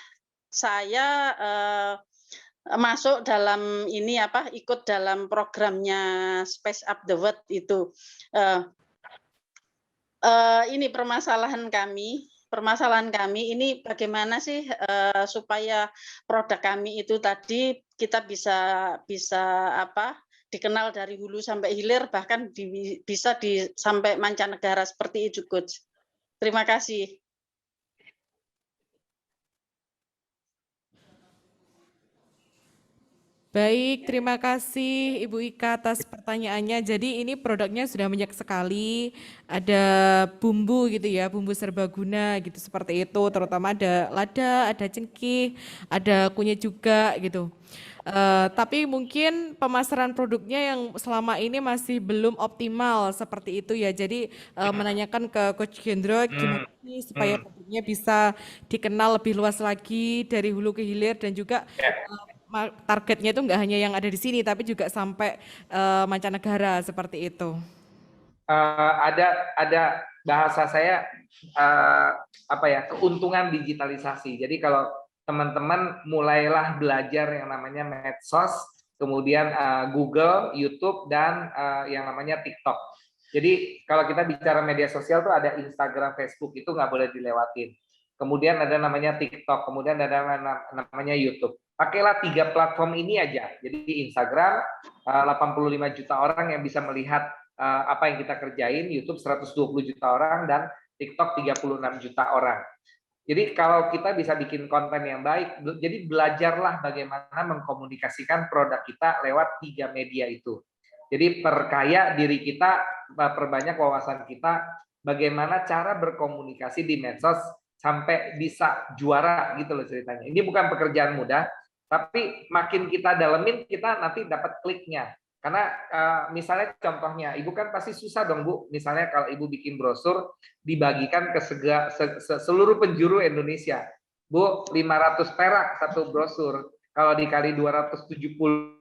saya masuk dalam ikut dalam programnya Spice Up the World itu. Ini permasalahan kami ini bagaimana sih supaya produk kami itu tadi kita bisa dikenal dari hulu sampai hilir, bahkan bisa sampai mancanegara seperti itu, Coach. Terima kasih. Baik, terima kasih Ibu Ika atas pertanyaannya. Jadi ini produknya sudah banyak sekali, ada bumbu gitu ya, bumbu serbaguna gitu seperti itu, terutama ada lada, ada cengkeh, ada kunyit juga gitu. Tapi mungkin pemasaran produknya yang selama ini masih belum optimal seperti itu ya. Jadi menanyakan ke Coach Gendro gimana sih supaya produknya bisa dikenal lebih luas lagi dari hulu ke hilir dan juga targetnya itu nggak hanya yang ada di sini, tapi juga sampai mancanegara seperti itu. Ada bahasa saya keuntungan digitalisasi. Jadi kalau teman-teman mulailah belajar yang namanya medsos, kemudian Google, YouTube, dan yang namanya TikTok. Jadi kalau kita bicara media sosial tuh ada Instagram, Facebook, itu nggak boleh dilewatin. Kemudian ada namanya TikTok, kemudian ada namanya YouTube. Pakailah 3 platform ini aja. Jadi Instagram 85 juta orang yang bisa melihat apa yang kita kerjain, YouTube 120 juta orang, dan TikTok 36 juta orang. Jadi kalau kita bisa bikin konten yang baik, jadi belajarlah bagaimana mengkomunikasikan produk kita lewat 3 media itu. Jadi perkaya diri kita, perbanyak wawasan kita, bagaimana cara berkomunikasi di medsos sampai bisa juara gitu loh ceritanya. Ini bukan pekerjaan mudah, tapi makin kita dalemin, kita nanti dapat kliknya. Karena misalnya contohnya, Ibu kan pasti susah dong Bu, misalnya kalau Ibu bikin brosur, dibagikan ke seluruh penjuru Indonesia. Bu, 500 perak satu brosur, kalau dikali 275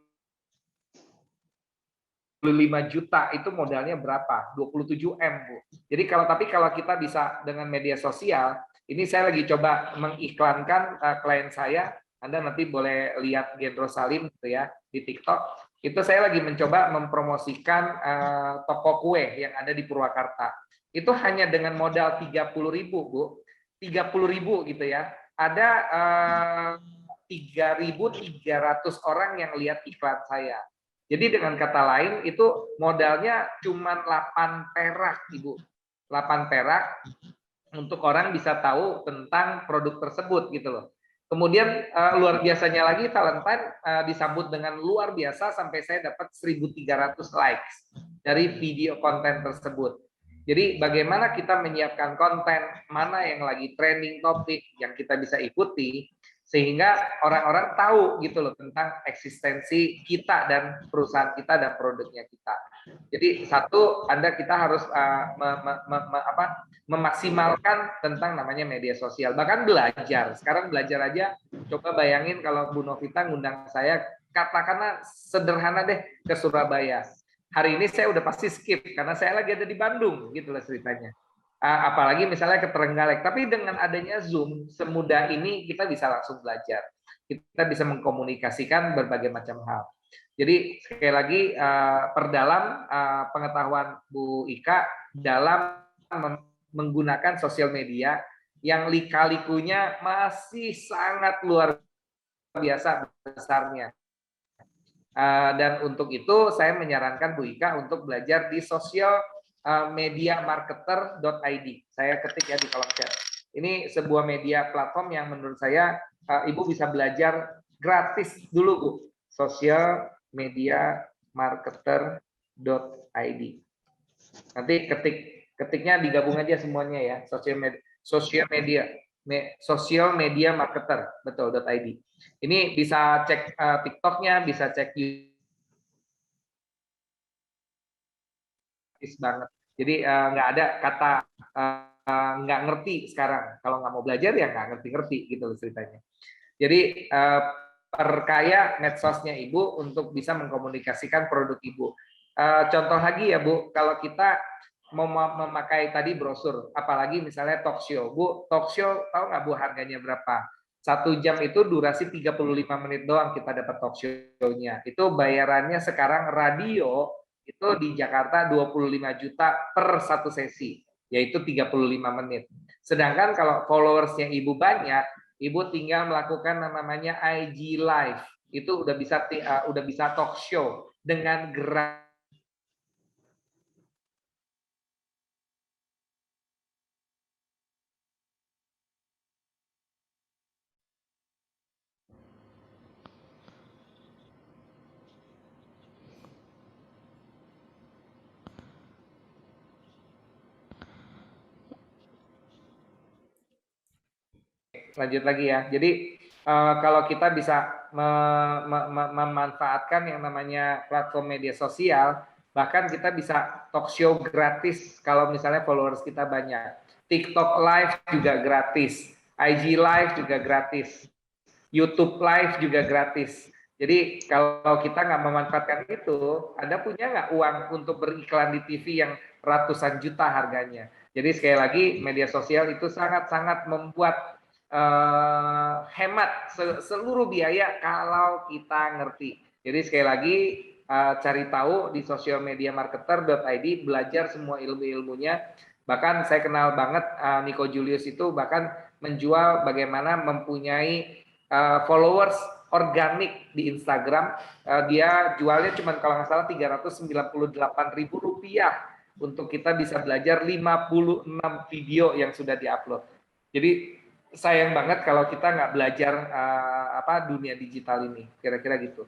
juta itu modalnya berapa? 27 M, Bu. Jadi kalau kita bisa dengan media sosial, ini saya lagi coba mengiklankan klien saya, Anda nanti boleh lihat Gendro Salim gitu ya di TikTok. Itu saya lagi mencoba mempromosikan toko kue yang ada di Purwakarta. Itu hanya dengan modal 30.000, Bu. 30.000 gitu ya. Ada 3.300 orang yang lihat iklan saya. Jadi dengan kata lain itu modalnya cuma 8 perak, Ibu. 8 perak untuk orang bisa tahu tentang produk tersebut gitu loh. Kemudian luar biasanya lagi, Valentine disambut dengan luar biasa sampai saya dapat 1.300 likes dari video konten tersebut. Jadi bagaimana kita menyiapkan konten, mana yang lagi trending topik yang kita bisa ikuti, sehingga orang-orang tahu gitu loh tentang eksistensi kita dan perusahaan kita dan produknya kita. Jadi satu, kita harus memaksimalkan tentang namanya media sosial. Bahkan belajar. Sekarang belajar aja, coba bayangin kalau Bu Novita ngundang saya, katakanlah sederhana deh ke Surabaya. Hari ini saya udah pasti skip karena saya lagi ada di Bandung, gitu lah ceritanya. Apalagi misalnya ke Trenggalek. Tapi dengan adanya Zoom, semudah ini kita bisa langsung belajar. Kita bisa mengkomunikasikan berbagai macam hal. Jadi sekali lagi perdalam pengetahuan Bu Ika dalam menggunakan sosial media yang lika-likunya masih sangat luar biasa besarnya. Dan untuk itu saya menyarankan Bu Ika untuk belajar di socialmediamarketer.id. Saya ketik ya di kolom chat. Ini sebuah media platform yang menurut saya Ibu bisa belajar gratis dulu Bu. Socialmediamarketer.id. Nanti ketiknya digabung aja semuanya ya. Socialmediamarketer, betul.id. Ini bisa cek TikToknya, bisa cek YouTube banget. Jadi nggak ada kata nggak ngerti sekarang. Kalau nggak mau belajar ya nggak ngerti-ngerti gitu ceritanya. Jadi perkaya medsosnya Ibu untuk bisa mengkomunikasikan produk Ibu. Contoh lagi ya Bu, kalau kita mau memakai tadi brosur, apalagi misalnya talk show. Bu, talk show tahu nggak Bu harganya berapa? 1 jam itu durasi 35 menit doang kita dapat talk show-nya. Itu bayarannya sekarang radio itu di Jakarta 25 juta per satu sesi, yaitu 35 menit. Sedangkan kalau followersnya Ibu banyak, Ibu tinggal melakukan namanya IG Live. Itu udah bisa talk show dengan gerak. Lanjut lagi ya. Jadi kalau kita bisa memanfaatkan yang namanya platform media sosial, bahkan kita bisa talk show gratis kalau misalnya followers kita banyak. TikTok Live juga gratis, IG Live juga gratis, YouTube Live juga gratis. Jadi kalau kita nggak memanfaatkan itu, Anda punya nggak uang untuk beriklan di TV yang ratusan juta harganya? Jadi sekali lagi media sosial itu sangat-sangat membuat hemat seluruh biaya kalau kita ngerti. Jadi sekali lagi cari tahu di socialmediamarketer.id, belajar semua ilmu-ilmunya. Bahkan saya kenal banget Nico Julius itu bahkan menjual bagaimana mempunyai followers organik di Instagram. Dia jualnya cuma kalau nggak salah Rp398.000 untuk kita bisa belajar 56 video yang sudah diupload. Jadi sayang banget kalau kita nggak belajar dunia digital ini, kira-kira gitu.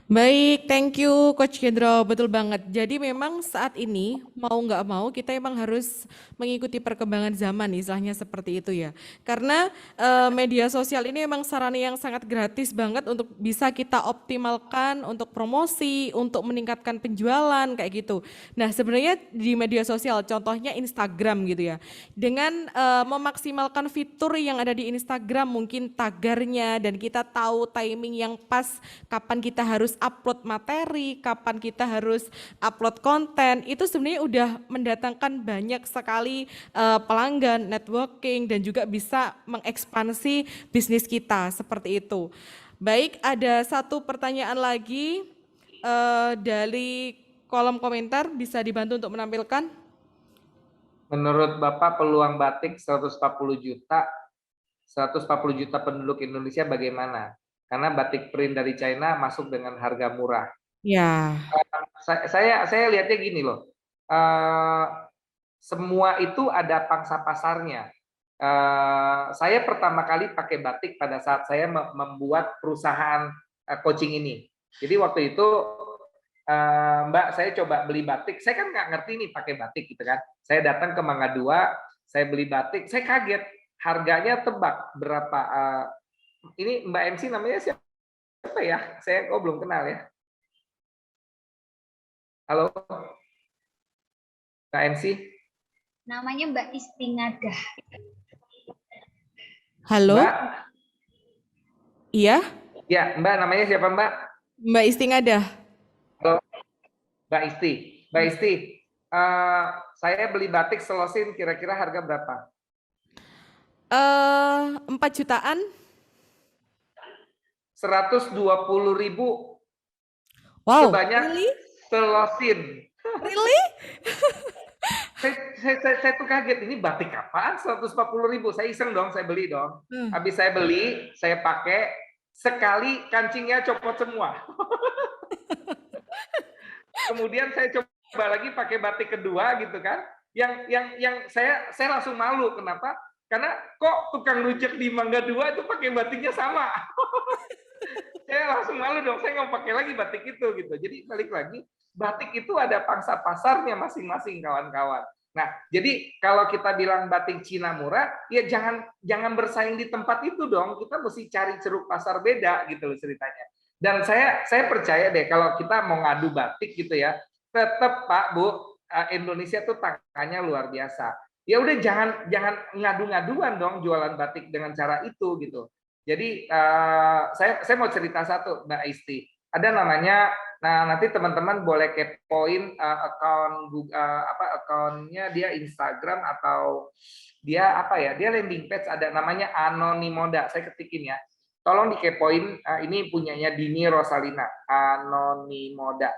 Baik, thank you Coach Gendro, betul banget. Jadi memang saat ini mau nggak mau kita emang harus mengikuti perkembangan zaman, istilahnya seperti itu ya. Karena media sosial ini memang sarana yang sangat gratis banget untuk bisa kita optimalkan untuk promosi, untuk meningkatkan penjualan kayak gitu. Nah sebenarnya di media sosial, contohnya Instagram gitu ya. Dengan memaksimalkan fitur yang ada di Instagram, mungkin tagarnya dan kita tahu timing yang pas kapan kita harus upload materi, kapan kita harus upload konten, itu sebenarnya udah mendatangkan banyak sekali pelanggan, networking, dan juga bisa mengekspansi bisnis kita seperti itu. Baik, ada satu pertanyaan lagi dari kolom komentar, bisa dibantu untuk menampilkan? Menurut Bapak peluang batik 140 juta penduduk Indonesia bagaimana? Karena batik print dari China masuk dengan harga murah. Ya. Saya lihatnya gini loh, semua itu ada pangsa pasarnya. Saya pertama kali pakai batik pada saat saya membuat perusahaan coaching ini. Jadi waktu itu Mbak, saya coba beli batik. Saya kan nggak ngerti nih pakai batik gitu kan. Saya datang ke Mangga 2, saya beli batik. Saya kaget, harganya tebak berapa. Ini Mbak MC namanya siapa ya? Saya belum kenal ya. Halo, Mbak MC. Namanya Mbak Istingadah. Halo. Mbak? Iya. Ya, Mbak namanya siapa Mbak? Mbak Istingadah. Halo, Mbak Isti. Mbak Isti, saya beli batik selosin kira-kira harga berapa? 4 jutaan. 120.000. Wow, sebanyak really? selosin. Really? Saya tuh kaget, ini batik apaan 140.000? Saya iseng dong, saya beli dong. Hmm. Habis saya beli, saya pakai, sekali kancingnya copot semua. Kemudian saya coba lagi pakai batik kedua gitu kan. Yang saya langsung malu, kenapa? Karena kok tukang rujak di Mangga 2 itu pakai batiknya sama. Saya langsung malu dong, saya nggak pakai lagi batik itu gitu. Jadi balik lagi, batik itu ada pangsa pasarnya masing-masing kawan-kawan. Nah, jadi kalau kita bilang batik Cina murah, ya jangan bersaing di tempat itu dong. Kita mesti cari ceruk pasar beda gitu loh ceritanya. Dan saya percaya deh kalau kita mau ngadu batik gitu ya, tetap Pak Bu, Indonesia tuh tangannya luar biasa. Ya udah jangan ngadu-ngaduan dong jualan batik dengan cara itu gitu. Jadi saya mau cerita satu Mbak Isti. Ada namanya, nah nanti teman-teman boleh kepoin akunnya dia Instagram atau dia apa ya? Dia landing page ada namanya Anonimoda. Saya ketikin ya. Tolong dikepoin, ini punyanya Dini Rosalina, Anonimoda.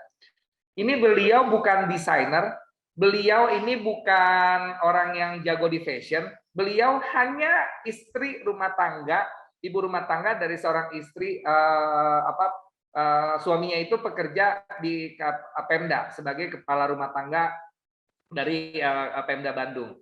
Ini beliau bukan desainer, beliau ini bukan orang yang jago di fashion, beliau hanya istri rumah tangga, ibu rumah tangga dari seorang istri suaminya itu pekerja di Pemda sebagai kepala rumah tangga dari Pemda Bandung.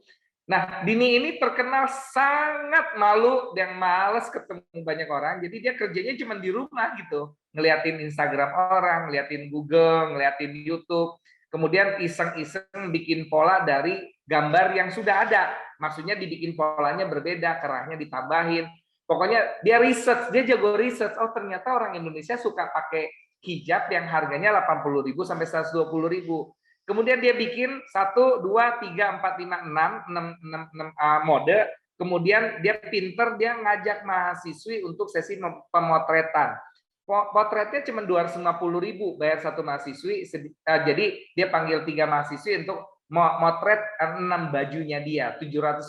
Nah, Dini ini terkenal sangat malu dan males ketemu banyak orang, jadi dia kerjanya cuma di rumah gitu, ngeliatin Instagram orang, ngeliatin Google, ngeliatin YouTube, kemudian iseng-iseng bikin pola dari gambar yang sudah ada, maksudnya dibikin polanya berbeda, kerahnya ditambahin, pokoknya dia research, dia jago research, oh ternyata orang Indonesia suka pakai hijab yang harganya 80.000 sampai 120.000. Kemudian dia bikin 1, 2, 3, 4, 5, 6 mode. Kemudian dia pinter, dia ngajak mahasiswi untuk sesi pemotretan. Potretnya cuma 250.000, bayar satu mahasiswi. Jadi dia panggil 3 mahasiswi untuk motret 6 bajunya dia, 750.000.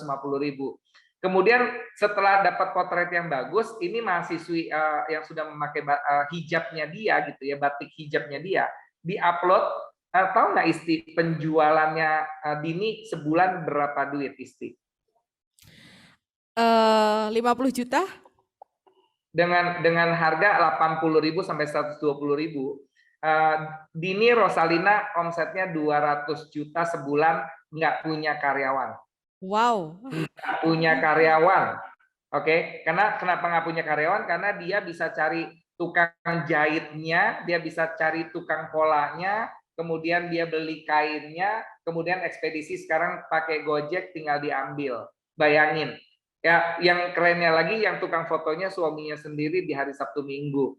Kemudian setelah dapat potret yang bagus, ini mahasiswi yang sudah memakai hijabnya dia, gitu ya, batik hijabnya dia, diupload. Tahu nggak Isti penjualannya Dini sebulan berapa duit Isti? 50 juta? Dengan harga 80.000 sampai 120.000. Dini Rosalina omsetnya 200 juta sebulan, nggak punya karyawan. Wow. Nggak punya karyawan. Oke, kenapa nggak punya karyawan? Karena dia bisa cari tukang jahitnya, dia bisa cari tukang polanya, kemudian dia beli kainnya, kemudian ekspedisi sekarang pakai Gojek tinggal diambil. Bayangin. Ya, yang kerennya lagi yang tukang fotonya suaminya sendiri di hari Sabtu Minggu.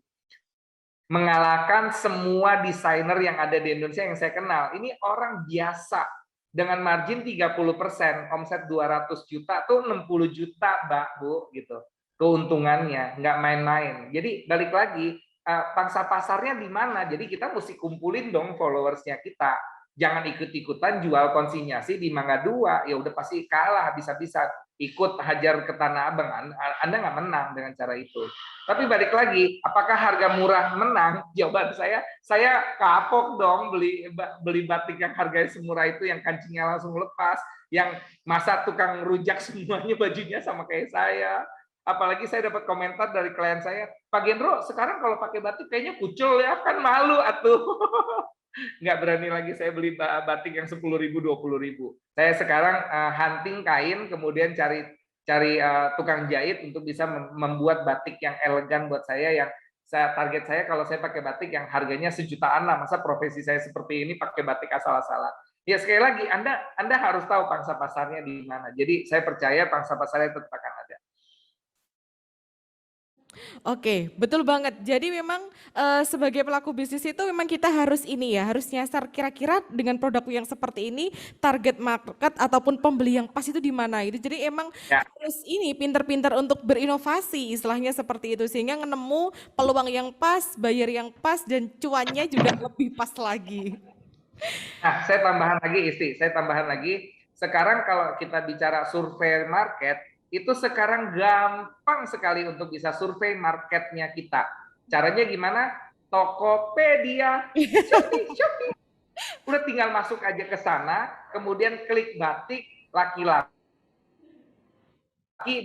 Mengalahkan semua desainer yang ada di Indonesia yang saya kenal. Ini orang biasa dengan margin 30%, omset 200 juta tuh 60 juta, Mbak, Bu, gitu. Keuntungannya nggak main-main. Jadi balik lagi, pangsa pasarnya di mana? Jadi kita mesti kumpulin dong followersnya kita. Jangan ikut-ikutan jual konsinyasi di Mangga 2, ya udah pasti kalah habis-habisan. Ikut hajar ke Tanah Abang, Anda nggak menang dengan cara itu. Tapi balik lagi, apakah harga murah menang? Jawaban saya kapok dong beli batik yang harganya semurah itu, yang kancingnya langsung lepas, yang masa tukang rujak semuanya bajunya sama kayak saya. Apalagi saya dapat komentar dari klien saya, Pak Gendro, sekarang kalau pakai batik kayaknya kucul ya, kan malu atuh. Nggak berani lagi saya beli batik yang 10.000, 20.000. Saya sekarang hunting kain, kemudian cari tukang jahit untuk bisa membuat batik yang elegan buat saya, yang target saya kalau saya pakai batik yang harganya sejutaan lah, masa profesi saya seperti ini pakai batik asal-asalan. Ya sekali lagi, Anda harus tahu pangsa pasarnya di mana. Jadi saya percaya pangsa pasarnya tetap akan ada. Oke, betul banget. Jadi memang sebagai pelaku bisnis itu memang kita harus ini ya, harus nyasar kira-kira dengan produk yang seperti ini target market ataupun pembeli yang pas itu di mana itu. Jadi emang harus ini pinter-pinter untuk berinovasi istilahnya seperti itu sehingga nemu peluang yang pas, bayar yang pas dan cuannya juga lebih pas lagi. Nah, saya tambahan lagi. Sekarang kalau kita bicara survei market, itu sekarang gampang sekali untuk bisa survei marketnya kita. Caranya gimana? Tokopedia, Shopee. Udah tinggal masuk aja ke sana, kemudian klik batik laki-laki,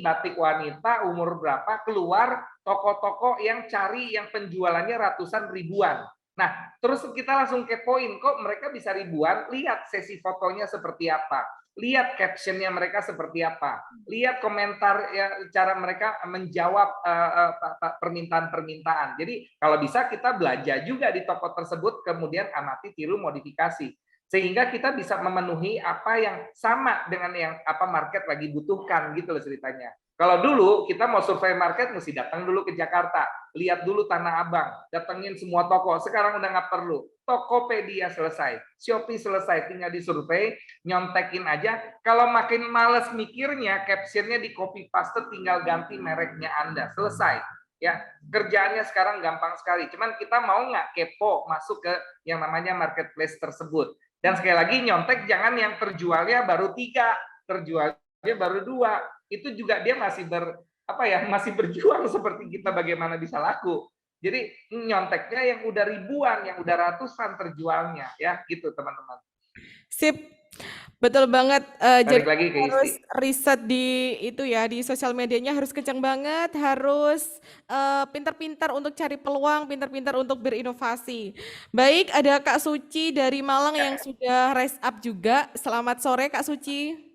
batik wanita, umur berapa, keluar toko-toko yang cari yang penjualannya ratusan ribuan. Nah, terus kita langsung kepoin, kok mereka bisa ribuan, lihat sesi fotonya seperti apa, lihat captionnya mereka seperti apa, lihat komentar ya, cara mereka menjawab permintaan-permintaan. Jadi kalau bisa kita belanja juga di toko tersebut, kemudian amati, tiru, modifikasi, sehingga kita bisa memenuhi apa yang sama dengan yang apa market lagi butuhkan gitu loh ceritanya. Kalau dulu kita mau survei market mesti datang dulu ke Jakarta, lihat dulu Tanah Abang, datengin semua toko. Sekarang udah nggak perlu. Tokopedia selesai, Shopee selesai, tinggal disurvei, nyontekin aja. Kalau makin males mikirnya, captionnya di copy paste, tinggal ganti mereknya Anda, selesai. Ya, kerjaannya sekarang gampang sekali. Cuman kita mau nggak kepo masuk ke yang namanya marketplace tersebut. Dan sekali lagi nyontek jangan yang terjualnya baru 3, terjualnya baru 2. Itu juga dia masih masih berjuang seperti kita bagaimana bisa laku. Jadi nyonteknya yang udah ribuan, yang udah ratusan terjualnya ya, gitu teman-teman. Sip. Betul banget. Jadi Balik lagi ke harus Isti. riset di itu ya, di sosial medianya harus kencang banget, harus pintar-pintar untuk cari peluang, pintar-pintar untuk berinovasi. Baik, ada Kak Suci dari Malang yang sudah rise up juga. Selamat sore Kak Suci.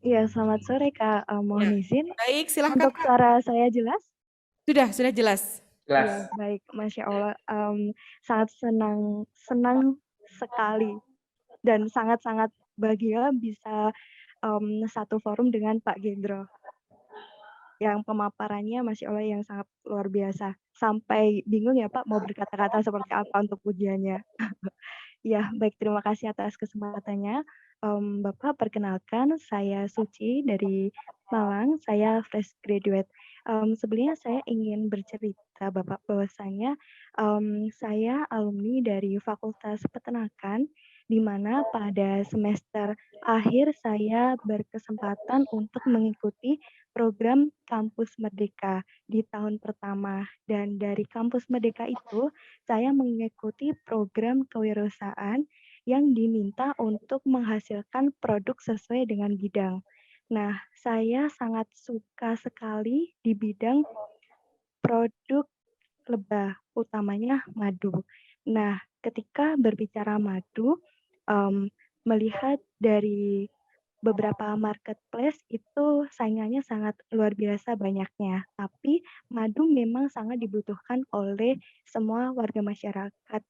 Iya, selamat sore Kak. Mohon izin. Baik, silahkan Untuk Kak. suara saya jelas? Sudah jelas. Iya, baik. Masya Allah. Sangat senang sekali dan sangat-sangat bahagia bisa satu forum dengan Pak Gendro. Yang pemaparannya Masya Allah yang sangat luar biasa. Sampai bingung ya Pak mau berkata-kata seperti apa untuk pujiannya. Ya, baik, terima kasih atas kesempatannya. Bapak, perkenalkan saya Suci dari Malang, saya fresh graduate. Sebelumnya saya ingin bercerita Bapak bahwasanya saya alumni dari Fakultas Peternakan, di mana pada semester akhir saya berkesempatan untuk mengikuti program Kampus Merdeka di tahun pertama. Dan dari Kampus Merdeka itu, saya mengikuti program kewirausahaan yang diminta untuk menghasilkan produk sesuai dengan bidang. Nah, saya sangat suka sekali di bidang produk lebah, utamanya madu. Nah, ketika berbicara madu, melihat dari beberapa marketplace itu saingannya sangat luar biasa banyaknya. Tapi madu memang sangat dibutuhkan oleh semua warga masyarakat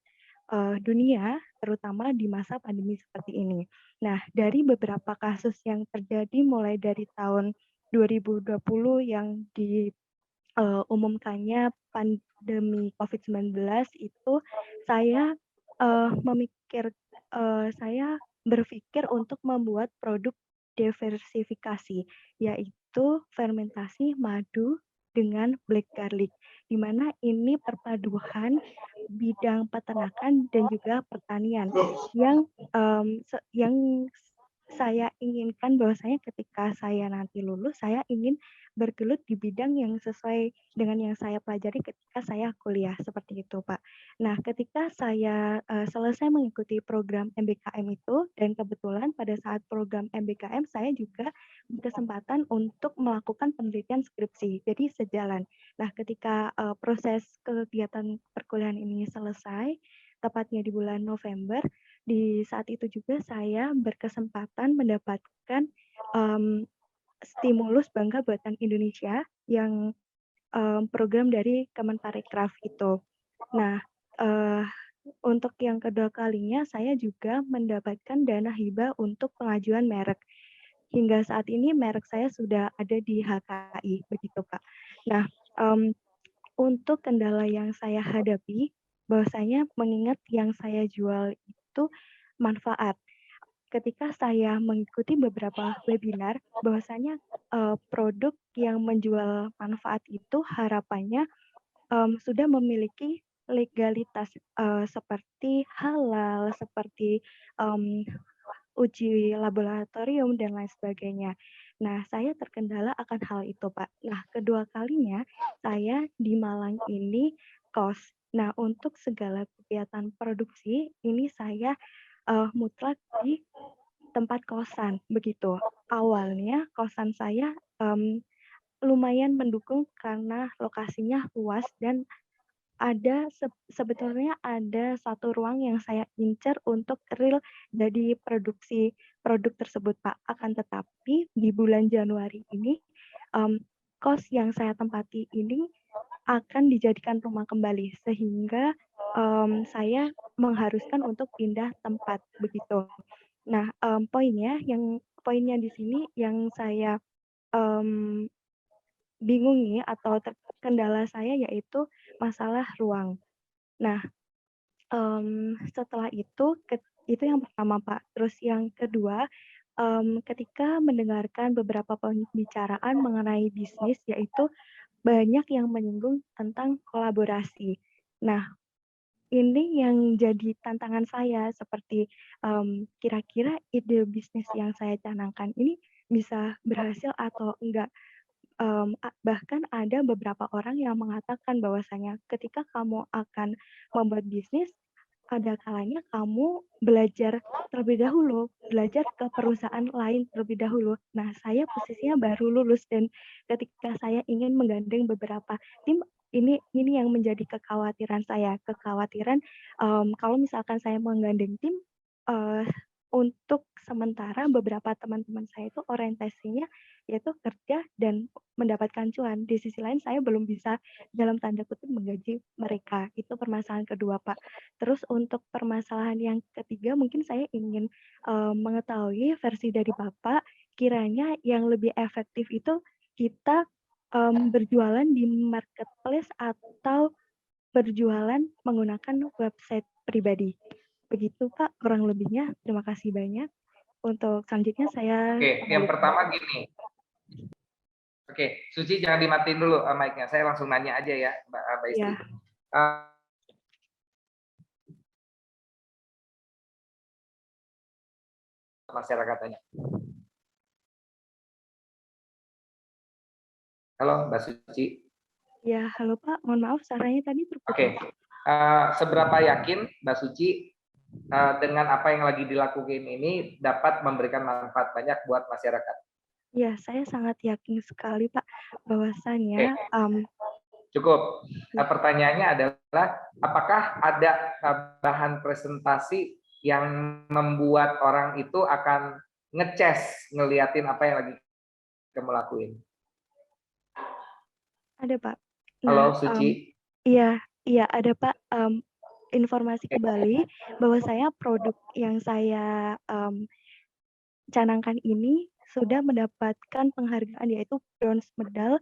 dunia, terutama di masa pandemi seperti ini. Nah, dari beberapa kasus yang terjadi mulai dari tahun 2020 yang diumumkannya pandemi COVID-19 itu, saya saya berpikir untuk membuat produk diversifikasi, yaitu fermentasi madu dengan black garlic, di mana ini perpaduan bidang peternakan dan juga pertanian yang saya inginkan bahwasanya ketika saya nanti lulus, saya ingin bergelut di bidang yang sesuai dengan yang saya pelajari ketika saya kuliah, seperti itu, Pak. Nah, ketika saya selesai mengikuti program MBKM itu, dan kebetulan pada saat program MBKM saya juga berkesempatan untuk melakukan penelitian skripsi, jadi sejalan. Nah, ketika proses kegiatan perkuliahan ini selesai, tepatnya di bulan November, di saat itu juga saya berkesempatan mendapatkan stimulus Bangga Buatan Indonesia yang program dari Kemenparekraf itu. Nah, untuk yang kedua kalinya saya juga mendapatkan dana hibah untuk pengajuan merek. Hingga saat ini merek saya sudah ada di HKI, begitu Pak. Nah, untuk kendala yang saya hadapi, bahwasanya mengingat yang saya jual itu manfaat. Ketika saya mengikuti beberapa webinar, bahwasanya produk yang menjual manfaat itu harapannya sudah memiliki legalitas seperti halal, seperti uji laboratorium dan lain sebagainya. Nah, saya terkendala akan hal itu, Pak. Nah, kedua kalinya saya di Malang ini kos. Nah, untuk segala kegiatan produksi ini saya mutlak di tempat kosan begitu. Awalnya kosan saya lumayan mendukung karena lokasinya luas dan sebetulnya ada satu ruang yang saya incer untuk real jadi produksi produk tersebut, Pak. Akan tetapi di bulan Januari ini kos yang saya tempati ini akan dijadikan rumah kembali sehingga saya mengharuskan untuk pindah tempat begitu. Nah, poinnya di sini yang saya bingungi atau kendala saya yaitu masalah ruang. Nah, setelah itu yang pertama, Pak. Terus yang kedua, ketika mendengarkan beberapa pembicaraan mengenai bisnis, yaitu banyak yang menyinggung tentang kolaborasi. Nah, ini yang jadi tantangan saya, seperti kira-kira ide bisnis yang saya canangkan ini bisa berhasil atau enggak. Bahkan ada beberapa orang yang mengatakan bahwasanya ketika kamu akan membuat bisnis, ada kalanya kamu belajar terlebih dahulu, belajar ke perusahaan lain terlebih dahulu. Nah, saya posisinya baru lulus dan ketika saya ingin menggandeng beberapa tim, ini yang menjadi kekhawatiran saya. Kekhawatiran kalau misalkan saya menggandeng tim, untuk sementara beberapa teman-teman saya itu orientasinya yaitu kerja dan mendapatkan cuan. Di sisi lain saya belum bisa dalam tanda kutip menggaji mereka. Itu permasalahan kedua, Pak. Terus untuk permasalahan yang ketiga mungkin saya ingin mengetahui versi dari Bapak, kiranya yang lebih efektif itu kita berjualan di marketplace atau berjualan menggunakan website pribadi. Begitu Pak, kurang lebihnya. Terima kasih banyak. Untuk selanjutnya saya Oke, yang pertama gini. Oke, Suci jangan dimatiin dulu mic-nya. Saya langsung nanya aja ya, Mbak Isti. ya, Masyarakat tanya. Halo, Mbak Suci. ya halo Pak, mohon maaf suaranya tadi terputus. Oke, seberapa yakin Mbak Suci dengan apa yang lagi dilakukan ini dapat memberikan manfaat banyak buat masyarakat? Ya, saya sangat yakin sekali Pak bahwasannya Cukup. Pertanyaannya adalah apakah ada bahan presentasi yang membuat orang itu akan ngeces ngeliatin apa yang lagi kamu lakuin? ada Pak. Halo Suci. Iya ada Pak. Informasi kembali bahwa saya produk yang saya canangkan ini sudah mendapatkan penghargaan yaitu bronze medal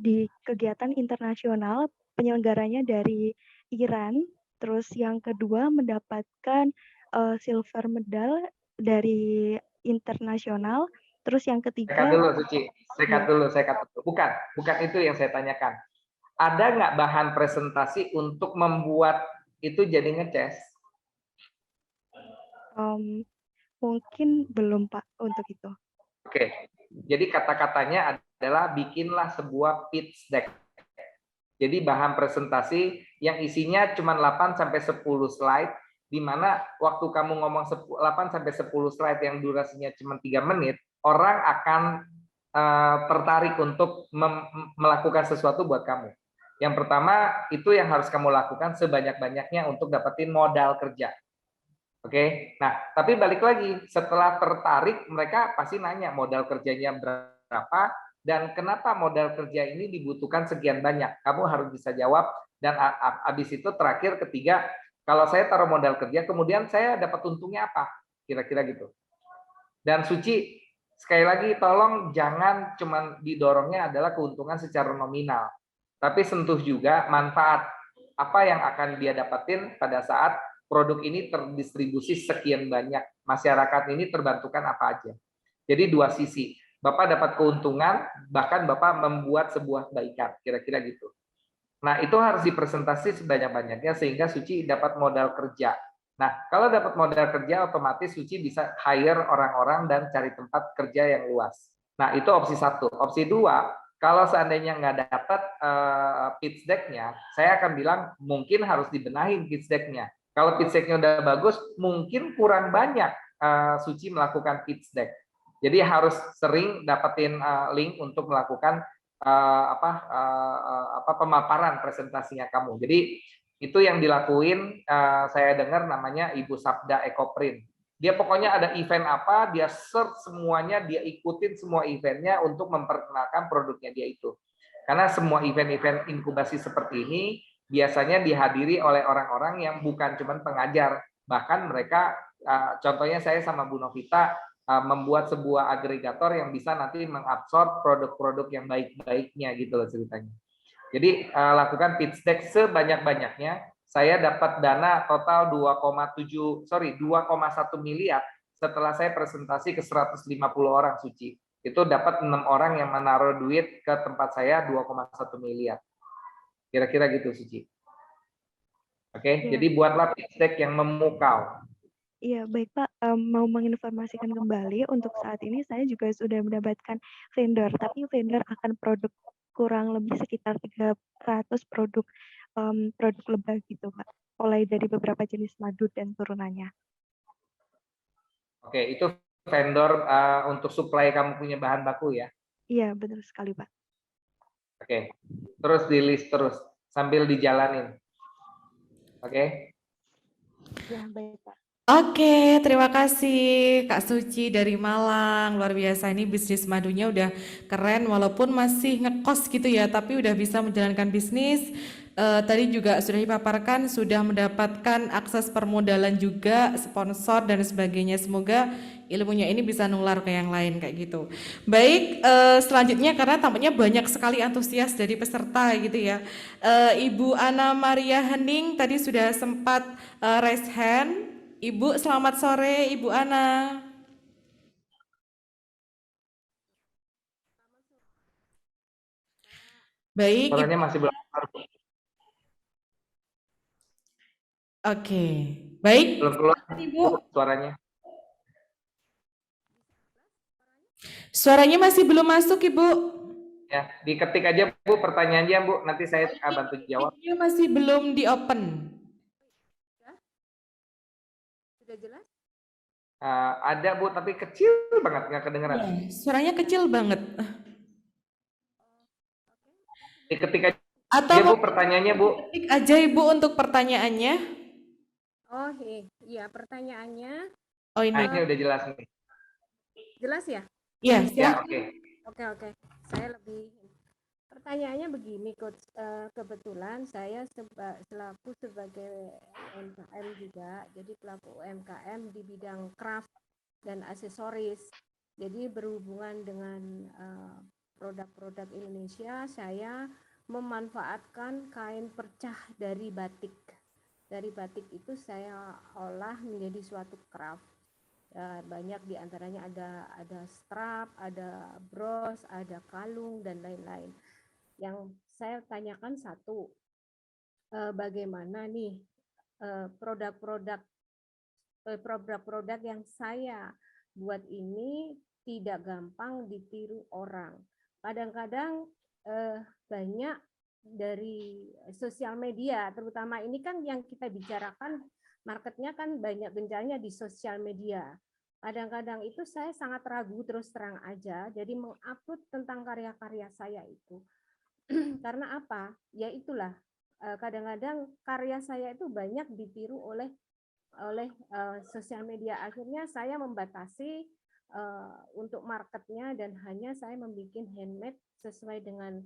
di kegiatan internasional, penyelenggaranya dari Iran. Terus yang kedua mendapatkan silver medal dari internasional. Terus yang ketiga. Sekat dulu Suci, sekat dulu. Bukan itu yang saya tanyakan. Ada nggak bahan presentasi untuk membuat itu jadi ngeces? Mungkin belum Pak untuk itu. Oke, jadi kata-katanya adalah bikinlah sebuah pitch deck. Jadi bahan presentasi yang isinya cuma 8-10 slide, di mana waktu kamu ngomong 8-10 slide yang durasinya cuma 3 menit, orang akan tertarik untuk melakukan sesuatu buat kamu. Yang pertama, itu yang harus kamu lakukan sebanyak-banyaknya untuk dapetin modal kerja. Oke, nah tapi balik lagi, setelah tertarik mereka pasti nanya modal kerjanya berapa dan kenapa modal kerja ini dibutuhkan sekian banyak. Kamu harus bisa jawab dan habis itu terakhir ketiga, kalau saya taruh modal kerja kemudian saya dapat untungnya apa? Kira-kira gitu. Dan Suci, sekali lagi tolong jangan cuma didorongnya adalah keuntungan secara nominal, tapi sentuh juga manfaat apa yang akan dia dapetin pada saat produk ini terdistribusi sekian banyak, masyarakat ini terbantukan apa aja. Jadi dua sisi, Bapak dapat keuntungan, bahkan Bapak membuat sebuah kebaikan, kira-kira gitu. Nah, itu harus dipresentasi sebanyak-banyaknya sehingga Suci dapat modal kerja. Nah, kalau dapat modal kerja, otomatis Suci bisa hire orang-orang dan cari tempat kerja yang luas. Nah, itu opsi satu. Opsi dua, Kalau seandainya nggak dapat pitch deck-nya, saya akan bilang mungkin harus dibenahin pitch deck-nya. Kalau pitch deck-nya udah bagus, mungkin kurang banyak Suci melakukan pitch deck. Jadi harus sering dapetin link untuk melakukan pemaparan presentasinya kamu. Jadi itu yang dilakuin, saya dengar namanya Ibu Sabda Ekoprint. Dia pokoknya ada event apa, dia search semuanya, dia ikutin semua eventnya untuk memperkenalkan produknya dia itu. Karena semua event-event inkubasi seperti ini biasanya dihadiri oleh orang-orang yang bukan cuma pengajar, bahkan mereka, contohnya saya sama Bu Novita, membuat sebuah agregator yang bisa nanti mengabsorb produk-produk yang baik-baiknya gitu loh ceritanya. Jadi lakukan pitch deck sebanyak-banyaknya. Saya dapat dana total 2,1 miliar setelah saya presentasi ke 150 orang Suci. Itu dapat 6 orang yang menaruh duit ke tempat saya 2,1 miliar. Kira-kira gitu Suci. Oke, Ya. jadi buatlah pitch deck yang memukau. Iya, baik Pak. Mau menginformasikan kembali, untuk saat ini saya juga sudah mendapatkan vendor, tapi vendor akan produk kurang lebih sekitar 300 produk produk lebah gitu Pak. Mulai dari beberapa jenis madu dan turunannya. Oke, itu vendor untuk supply kamu punya bahan baku ya. Iya, benar sekali Pak. Oke, terus di list terus sambil dijalanin. Oke. Ya, baik Pak. Oke, terima kasih Kak Suci dari Malang. Luar biasa, ini bisnis madunya udah keren walaupun masih ngekos gitu ya, tapi udah bisa menjalankan bisnis. Tadi juga sudah dipaparkan, sudah mendapatkan akses permodalan juga, sponsor dan sebagainya. Semoga ilmunya ini bisa nular ke yang lain kayak gitu. Baik, selanjutnya karena tampaknya banyak sekali antusias dari peserta gitu ya. Ibu Ana Maria Hening tadi sudah sempat raise hand. Ibu, selamat sore, Ibu Ana. Baik, Suaranya masih belum. Oke, baik. Belum keluar Ibu. suaranya. Suaranya masih belum masuk, Ibu. Ya, diketik aja Bu pertanyaannya Bu, nanti saya bantu jawab. Ini masih belum di-open. Sudah jelas? Ada Bu, tapi kecil banget, nggak kedengeran. Ya, suaranya kecil banget. Diketik aja Atau Bu pertanyaannya Bu. ketik aja Ibu untuk pertanyaannya. Oh iya, pertanyaannya Oh Nah, ini. ini udah jelas nih. jelas ya? Ya, Ya, oke. Oke. Saya lebih. Pertanyaannya begini, Coach. Kebetulan saya selaku sebagai UMKM juga, jadi pelaku UMKM di bidang craft dan aksesoris. Jadi berhubungan dengan produk-produk Indonesia, saya memanfaatkan kain percah dari batik. Dari batik itu saya olah menjadi suatu craft. Banyak diantaranya ada strap, ada bros, ada kalung dan lain-lain. Yang saya tanyakan satu, bagaimana nih produk-produk yang saya buat ini tidak gampang ditiru orang. Kadang-kadang banyak dari sosial media, terutama ini kan yang kita bicarakan marketnya kan banyak gencarnya di sosial media. Kadang-kadang itu saya sangat ragu terus terang aja, jadi mengupload tentang karya-karya saya itu. Karena apa? Ya itulah, kadang-kadang karya saya itu banyak ditiru oleh sosial media. Akhirnya saya membatasi untuk marketnya dan hanya saya membuat handmade sesuai dengan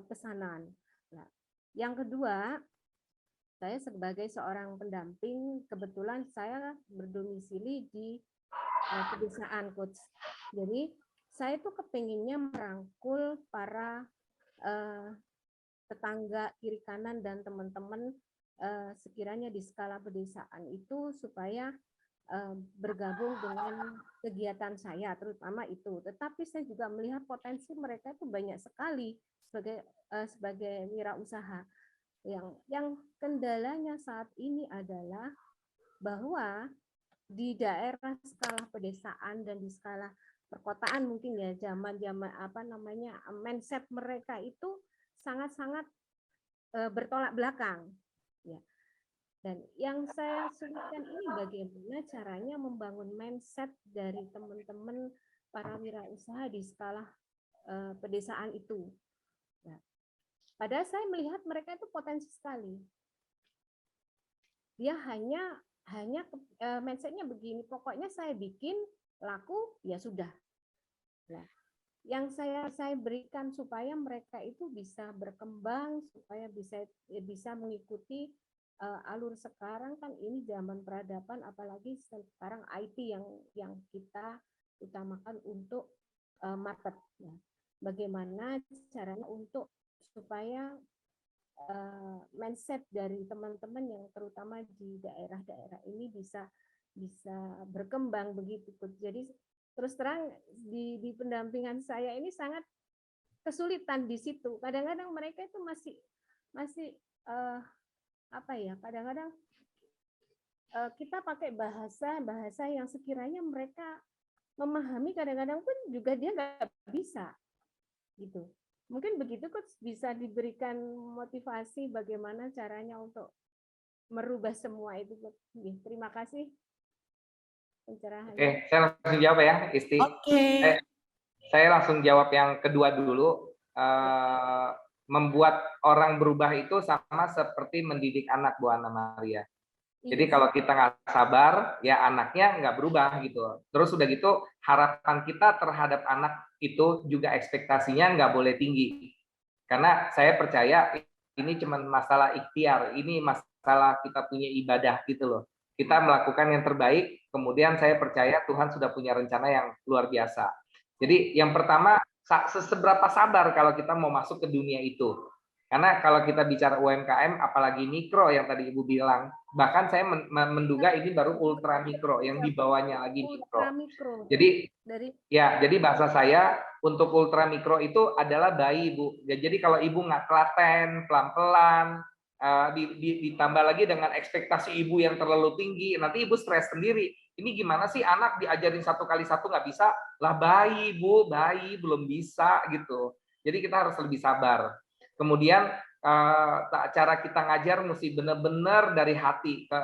pesanan. Nah, yang kedua, saya sebagai seorang pendamping, kebetulan saya berdomisili di pedesaan, Coach. Jadi saya tuh kepinginnya merangkul para tetangga kiri kanan dan teman-teman sekiranya di skala pedesaan itu supaya bergabung dengan kegiatan saya, terutama itu. Tetapi saya juga melihat potensi mereka itu banyak sekali sebagai wirausaha. Yang kendalanya saat ini adalah bahwa di daerah skala pedesaan dan di skala perkotaan mungkin ya, zaman-zaman apa namanya, mindset mereka itu sangat-sangat bertolak belakang ya. Dan yang saya sulitkan ini bagaimana caranya membangun mindset dari teman-teman para wirausaha di skala pedesaan itu. Nah, padahal saya melihat mereka itu potensi sekali. Dia hanya mindsetnya begini, pokoknya saya bikin laku ya sudah. Nah, yang saya berikan supaya mereka itu bisa berkembang, supaya bisa mengikuti alur sekarang kan ini zaman peradaban, apalagi sekarang IT yang kita utamakan untuk market. Ya. Bagaimana caranya untuk supaya mindset dari teman-teman yang terutama di daerah-daerah ini bisa berkembang begitu. Jadi terus terang di pendampingan saya ini sangat kesulitan di situ. Kadang-kadang mereka itu masih apa ya? Kadang-kadang kita pakai bahasa yang sekiranya mereka memahami, kadang-kadang pun juga dia nggak bisa gitu. Mungkin begitu Coach, bisa diberikan motivasi bagaimana caranya untuk merubah semua itu. Terima kasih pencerahannya. Oke, saya langsung jawab ya, Isti. Oke. Saya langsung jawab yang kedua dulu. Membuat orang berubah itu sama seperti mendidik anak, Bu Anna Maria. Jadi kalau kita nggak sabar, ya anaknya nggak berubah gitu. Terus udah gitu, harapan kita terhadap anak itu juga ekspektasinya nggak boleh tinggi. Karena saya percaya ini cuma masalah ikhtiar, ini masalah kita punya ibadah gitu loh. Kita melakukan yang terbaik, kemudian saya percaya Tuhan sudah punya rencana yang luar biasa. Jadi yang pertama, seberapa sabar kalau kita mau masuk ke dunia itu. Karena kalau kita bicara UMKM, apalagi mikro yang tadi Ibu bilang, bahkan saya menduga ini baru ultra mikro, yang di bawahnya lagi mikro. Jadi jadi bahasa saya untuk ultra mikro itu adalah bayi, Bu. Jadi kalau Ibu nggak telaten, pelan-pelan, ditambah lagi dengan ekspektasi Ibu yang terlalu tinggi, nanti Ibu stres sendiri. Ini gimana sih anak diajarin 1 kali 1 nggak bisa? Lah bayi, Bu, bayi belum bisa gitu. Jadi kita harus lebih sabar. Kemudian cara kita ngajar mesti benar-benar dari hati ke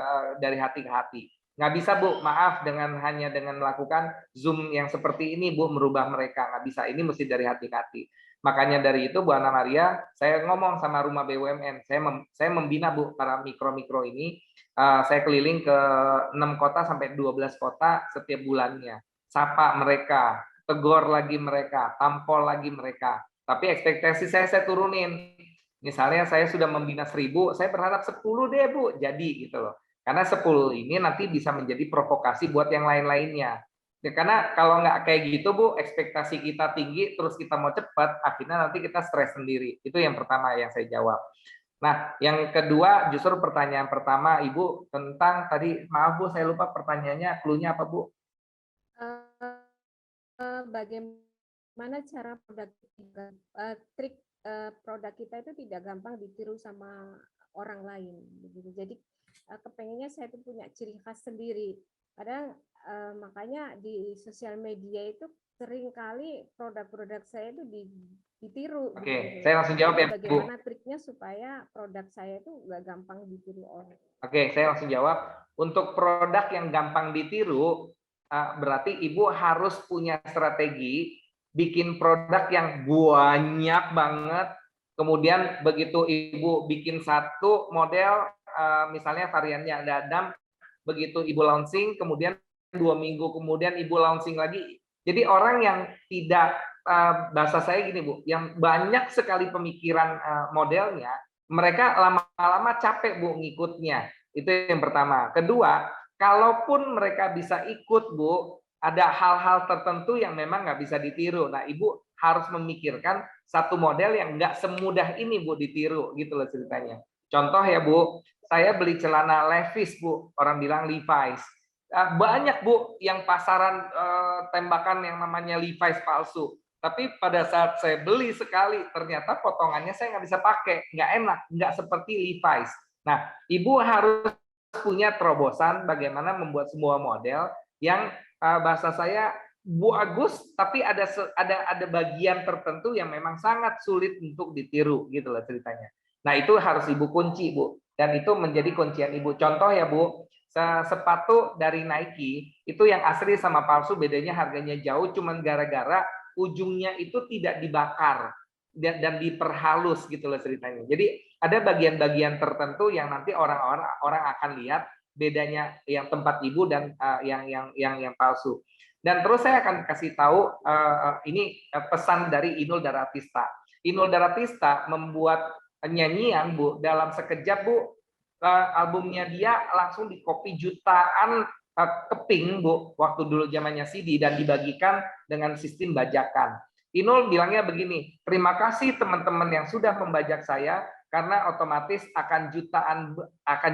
hati. Nggak bisa, Bu, maaf, hanya dengan melakukan Zoom yang seperti ini, Bu, merubah mereka. Nggak bisa, ini mesti dari hati ke hati. Makanya dari itu, Bu Anna Maria, saya ngomong sama Rumah BUMN, saya membina, Bu, para mikro-mikro ini. Saya keliling ke 6 kota sampai 12 kota setiap bulannya. Sapa mereka, tegur lagi mereka, tampol lagi mereka. Tapi ekspektasi saya turunin. Misalnya saya sudah membina 1000, saya berharap 10 deh, Bu, jadi gitu loh. Karena 10 ini nanti bisa menjadi provokasi buat yang lain-lainnya. Ya, karena kalau nggak kayak gitu, Bu, ekspektasi kita tinggi, terus kita mau cepat, akhirnya nanti kita stres sendiri. Itu yang pertama yang saya jawab. Nah, yang kedua, justru pertanyaan pertama, Ibu, tentang tadi, maaf Bu, saya lupa pertanyaannya, clue-nya apa, Bu? Bagaimana cara trik produk kita itu tidak gampang ditiru sama orang lain. Jadi kepengennya saya itu punya ciri khas sendiri. Kadang makanya di sosial media itu sering kali produk-produk saya itu ditiru. Oke, saya langsung jawab ya, Bu. Bagaimana triknya supaya produk saya itu nggak gampang ditiru orang? Oke, saya langsung jawab. Untuk produk yang gampang ditiru, berarti Ibu harus punya strategi bikin produk yang banyak banget. Kemudian begitu Ibu bikin satu model, misalnya variannya ada 6, begitu Ibu launching, kemudian 2 minggu kemudian Ibu launching lagi. Jadi orang yang tidak, bahasa saya gini, Bu, yang banyak sekali pemikiran modelnya, mereka lama-lama capek, Bu, ngikutnya. Itu yang pertama. Kedua, kalaupun mereka bisa ikut, Bu, ada hal-hal tertentu yang memang nggak bisa ditiru. Nah, Ibu harus memikirkan satu model yang nggak semudah ini, Bu, ditiru, gitu loh ceritanya. Contoh ya, Bu, saya beli celana Levi's, Bu, orang bilang Levi's. Banyak, Bu, yang pasaran tembakan yang namanya Levi's palsu. Tapi pada saat saya beli sekali, ternyata potongannya saya nggak bisa pakai, nggak enak, nggak seperti Levi's. Nah, Ibu harus punya terobosan bagaimana membuat semua model yang bahasa saya Bu Agus, tapi ada bagian tertentu yang memang sangat sulit untuk ditiru gitu loh ceritanya. Nah itu harus Ibu kunci Bu, dan itu menjadi kuncian Ibu. Contoh ya Bu, sepatu dari Nike itu yang asli sama palsu bedanya harganya jauh, cuman gara-gara ujungnya itu tidak dibakar dan diperhalus gitu loh ceritanya. Jadi ada bagian-bagian tertentu yang nanti orang akan lihat bedanya yang tempat Ibu dan yang palsu. Dan terus saya akan kasih tahu ini pesan dari Inul Daratista. Inul Daratista membuat nyanyian Bu dalam sekejap Bu, albumnya dia langsung dikopi jutaan keping Bu waktu dulu zamannya CD dan dibagikan dengan sistem bajakan. Inul bilangnya begini, terima kasih teman-teman yang sudah membajak saya karena otomatis akan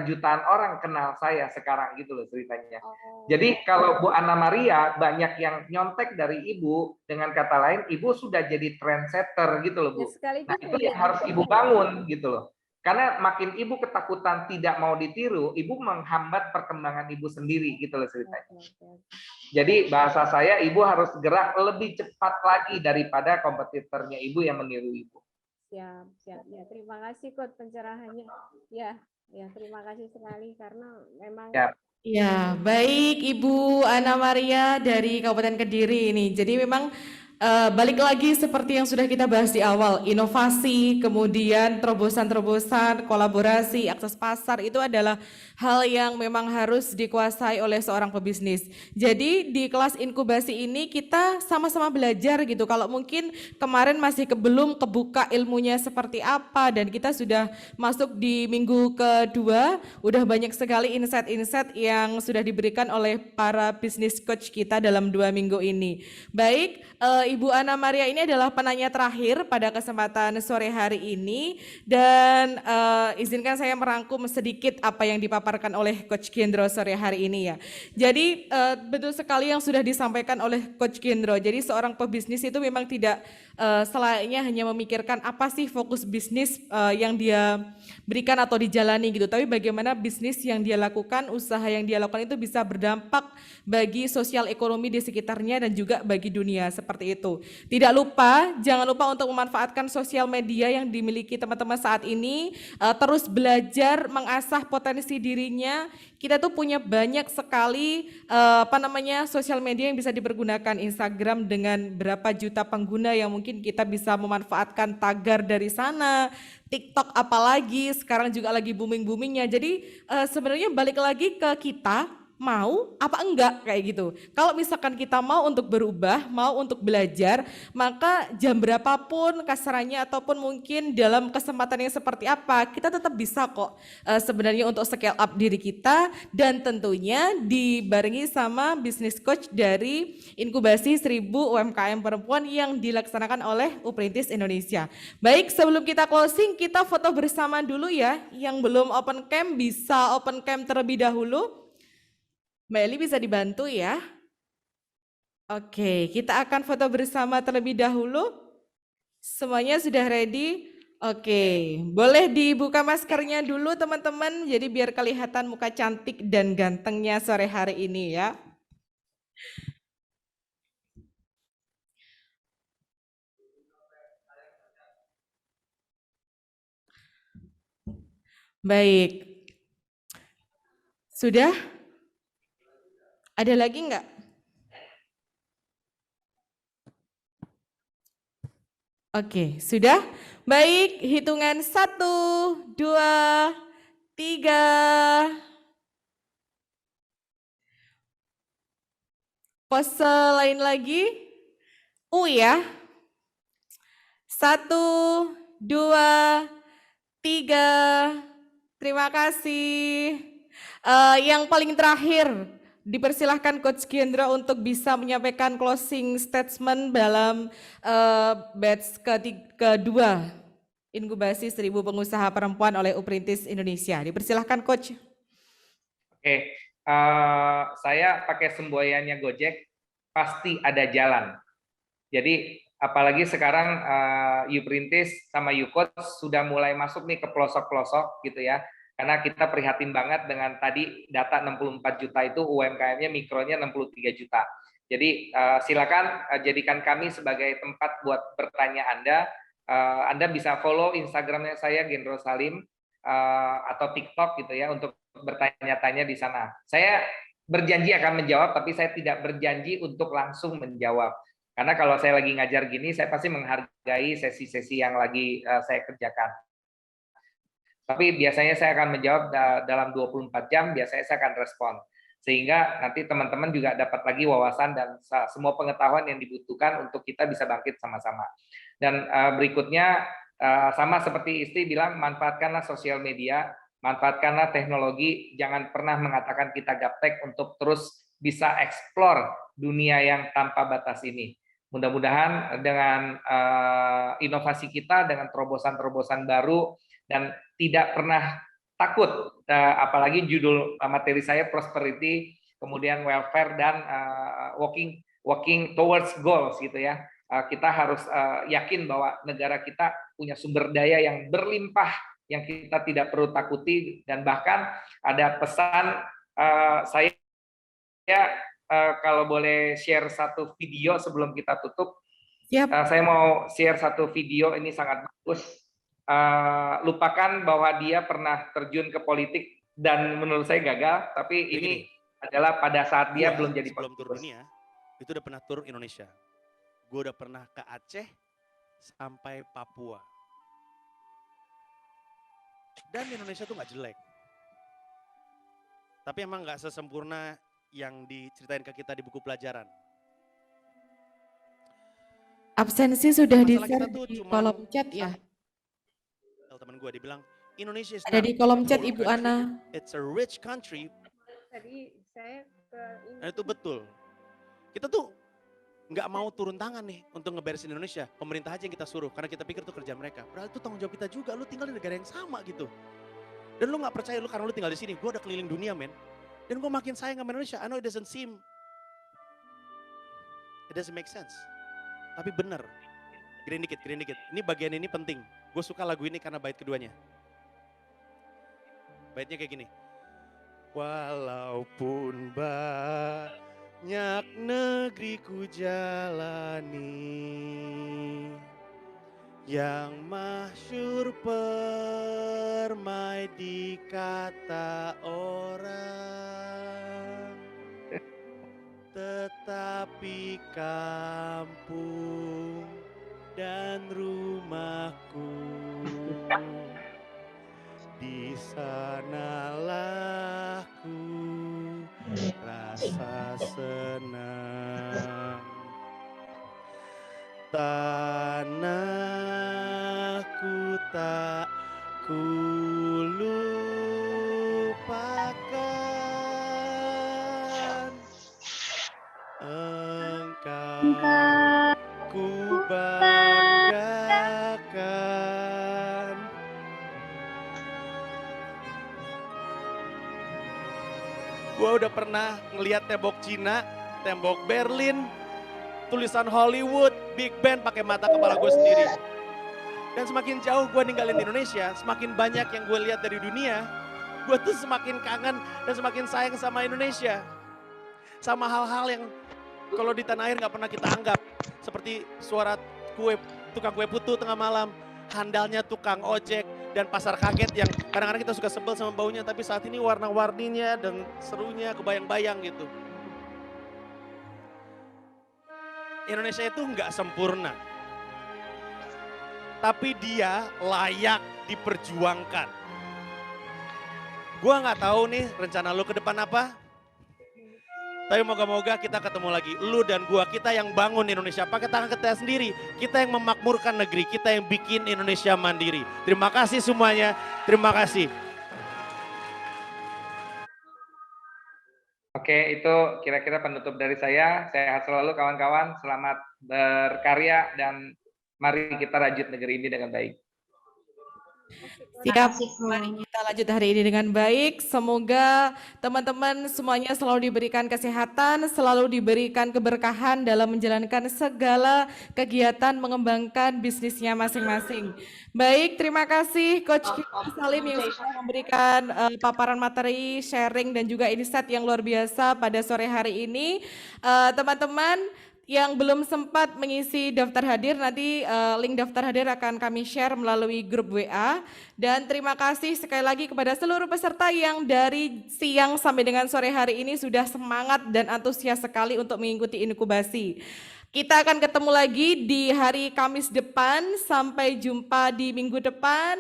jutaan orang kenal saya sekarang gitu loh ceritanya. Jadi kalau Bu Anna Maria banyak yang nyontek dari Ibu, dengan kata lain Ibu sudah jadi trendsetter gitu loh Bu. Nah itu yang harus Ibu bangun gitu loh. Karena makin Ibu ketakutan tidak mau ditiru, Ibu menghambat perkembangan Ibu sendiri gitu loh ceritanya. Jadi bahasa saya Ibu harus gerak lebih cepat lagi daripada kompetitornya Ibu yang meniru Ibu. Siap. Ya, terima kasih Coach pencerahannya. Ya, terima kasih sekali karena memang Ya, baik Ibu Anna Maria dari Kabupaten Kediri ini. Jadi memang balik lagi seperti yang sudah kita bahas di awal, inovasi, kemudian terobosan-terobosan, kolaborasi, akses pasar itu adalah hal yang memang harus dikuasai oleh seorang pebisnis. Jadi di kelas inkubasi ini kita sama-sama belajar gitu. Kalau mungkin kemarin masih belum kebuka ilmunya seperti apa dan kita sudah masuk di minggu kedua, udah banyak sekali insight-insight yang sudah diberikan oleh para business coach kita dalam 2 minggu ini. Baik, Ibu Anna Maria ini adalah penanya terakhir pada kesempatan sore hari ini dan izinkan saya merangkum sedikit apa yang dipaparkan oleh Coach Gendro sore hari ini ya. Jadi betul sekali yang sudah disampaikan oleh Coach Gendro. Jadi seorang pebisnis itu memang tidak selayaknya hanya memikirkan apa sih fokus bisnis yang dia berikan atau dijalani gitu. Tapi bagaimana bisnis yang dia lakukan, usaha yang dia lakukan itu bisa berdampak bagi sosial ekonomi di sekitarnya dan juga bagi dunia seperti itu. Tidak lupa, jangan lupa untuk memanfaatkan sosial media yang dimiliki teman-teman saat ini, terus belajar mengasah potensi dirinya. Kita tuh punya banyak sekali sosial media yang bisa dipergunakan. Instagram dengan berapa juta pengguna yang mungkin kita bisa memanfaatkan tagar dari sana. TikTok apalagi sekarang juga lagi booming-boomingnya. Jadi sebenarnya balik lagi ke kita, mau apa enggak kayak gitu. Kalau misalkan kita mau untuk berubah, mau untuk belajar, maka jam berapapun kasarannya ataupun mungkin dalam kesempatan yang seperti apa, kita tetap bisa kok sebenarnya untuk scale up diri kita dan tentunya dibarengi sama business coach dari inkubasi 1000 UMKM perempuan yang dilaksanakan oleh Uprintis Indonesia. Baik, sebelum kita closing, kita foto bersama dulu ya. Yang belum open cam bisa open cam terlebih dahulu. Mbak Eli bisa dibantu ya. Oke, kita akan foto bersama terlebih dahulu. Semuanya sudah ready? Oke, boleh dibuka maskernya dulu teman-teman. Jadi biar kelihatan muka cantik dan gantengnya sore hari ini ya. Baik. Sudah? Ada lagi enggak? Oke, sudah? Baik, hitungan 1, 2, 3. Pose lain lagi. Ya. 1, 2, 3. Terima kasih. Yang paling terakhir, dipersilahkan Coach Gendro untuk bisa menyampaikan closing statement dalam batch kedua inkubasi 1000 pengusaha perempuan oleh Uprintis Indonesia. Dipersilahkan Coach. Oke, saya pakai semboyannya Gojek, pasti ada jalan. Jadi apalagi sekarang Uprintis sama Ucoach sudah mulai masuk nih ke pelosok-pelosok gitu ya. Karena kita prihatin banget dengan tadi data 64 juta itu UMKM-nya, mikronya 63 juta. Jadi silakan jadikan kami sebagai tempat buat bertanya Anda. Anda bisa follow Instagramnya saya Gendro Salim atau TikTok gitu ya untuk bertanya-tanya di sana. Saya berjanji akan menjawab, tapi saya tidak berjanji untuk langsung menjawab. Karena kalau saya lagi ngajar gini, saya pasti menghargai sesi-sesi yang lagi saya kerjakan. Tapi biasanya saya akan menjawab dalam 24 jam, biasanya saya akan respon. Sehingga nanti teman-teman juga dapat lagi wawasan dan semua pengetahuan yang dibutuhkan untuk kita bisa bangkit sama-sama. Dan berikutnya, sama seperti Isti bilang, manfaatkanlah sosial media, manfaatkanlah teknologi, jangan pernah mengatakan kita gaptek untuk terus bisa eksplor dunia yang tanpa batas ini. Mudah-mudahan dengan inovasi kita, dengan terobosan-terobosan baru, dan tidak pernah takut, apalagi judul materi saya prosperity, kemudian welfare dan working towards goals gitu ya. Kita harus yakin bahwa negara kita punya sumber daya yang berlimpah yang kita tidak perlu takuti, dan bahkan ada pesan saya kalau boleh share satu video sebelum kita tutup. Siap. Saya mau share satu video, ini sangat bagus. Lupakan bahwa dia pernah terjun ke politik dan menurut saya gagal, tapi ini adalah pada saat dia belum jadi sebelum tur politikus. dunia itu udah pernah tur Indonesia. Gue udah pernah ke Aceh sampai Papua. Dan Indonesia tuh nggak jelek. Tapi emang nggak sesempurna yang diceritain ke kita di buku pelajaran. Absensi sudah Masalah di-share kita tuh di cuman kolom chat ya. teman gue dibilang Indonesia is Ada not di kolom a chat poor Ibu country. Ana. It's a rich country. Tadi saya ke Dan itu betul. Kita tuh nggak mau turun tangan nih untuk ngeberesin Indonesia. Pemerintah aja yang kita suruh karena kita pikir itu kerjaan mereka. Padahal itu tanggung jawab kita juga. Lu tinggal di negara yang sama gitu. Dan lu nggak percaya lu karena lu tinggal di sini. Gue udah keliling dunia men. Dan gue makin sayang sama Indonesia. I know it doesn't make sense. Tapi bener. Gedein dikit. Ini bagian ini penting. Gue suka lagu ini karena bait keduanya. Baitnya kayak gini. Walaupun banyak negeri ku jalani, yang masyhur permai di kata orang, tetapi kampung dan rumahku di sanalah ku rasa senang. Tanahku tak ku lupakan, engkau ku banggakan. Gue udah pernah ngeliat tembok Cina, tembok Berlin, tulisan Hollywood, Big Ben pakai mata kepala gue sendiri. Dan semakin jauh gue ninggalin Indonesia, semakin banyak yang gue lihat dari dunia, gue tuh semakin kangen dan semakin sayang sama Indonesia. Sama hal-hal yang kalau di tanah air gak pernah kita anggap. Seperti suara tukang kue putu tengah malam, handalnya tukang ojek, dan pasar kaget yang kadang-kadang kita suka sebel sama baunya, tapi saat ini warna-warninya dan serunya kebayang-bayang gitu. Indonesia itu nggak sempurna, tapi dia layak diperjuangkan. Gua nggak tahu nih rencana lu ke depan apa, tapi moga-moga kita ketemu lagi. Lu dan gua, kita yang bangun Indonesia pakai tangan kita sendiri. Kita yang memakmurkan negeri, kita yang bikin Indonesia mandiri. Terima kasih semuanya, terima kasih. Oke, itu kira-kira penutup dari saya. Sehat selalu kawan-kawan, selamat berkarya dan mari kita rajut negeri ini dengan baik. Siap, kasih, Coach. mari kita lanjut hari ini dengan baik. Semoga teman-teman semuanya selalu diberikan kesehatan, selalu diberikan keberkahan dalam menjalankan segala kegiatan mengembangkan bisnisnya masing-masing. Baik, terima kasih Coach Kita Salim yang sudah memberikan paparan materi, sharing dan juga insight yang luar biasa pada sore hari ini. Teman-teman yang belum sempat mengisi daftar hadir, nanti link daftar hadir akan kami share melalui grup WA. Dan terima kasih sekali lagi kepada seluruh peserta yang dari siang sampai dengan sore hari ini sudah semangat dan antusias sekali untuk mengikuti inkubasi. Kita akan ketemu lagi di hari Kamis depan, sampai jumpa di minggu depan.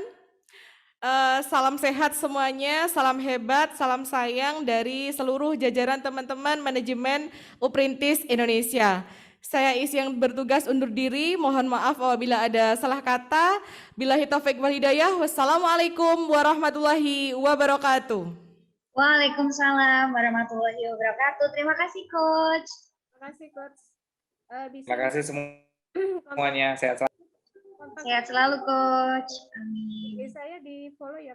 Salam sehat semuanya, salam hebat, salam sayang dari seluruh jajaran teman-teman manajemen Uprintis Indonesia. Saya Is yang bertugas undur diri, mohon maaf apabila ada salah kata. Billahi taufiq wal hidayah, wassalamualaikum warahmatullahi wabarakatuh. Waalaikumsalam warahmatullahi wabarakatuh. Terima kasih, Coach. Terima kasih, Coach. Terima kasih semuanya, sehat selalu. kontak Sehat selalu, Coach. Amin. saya di follow ya.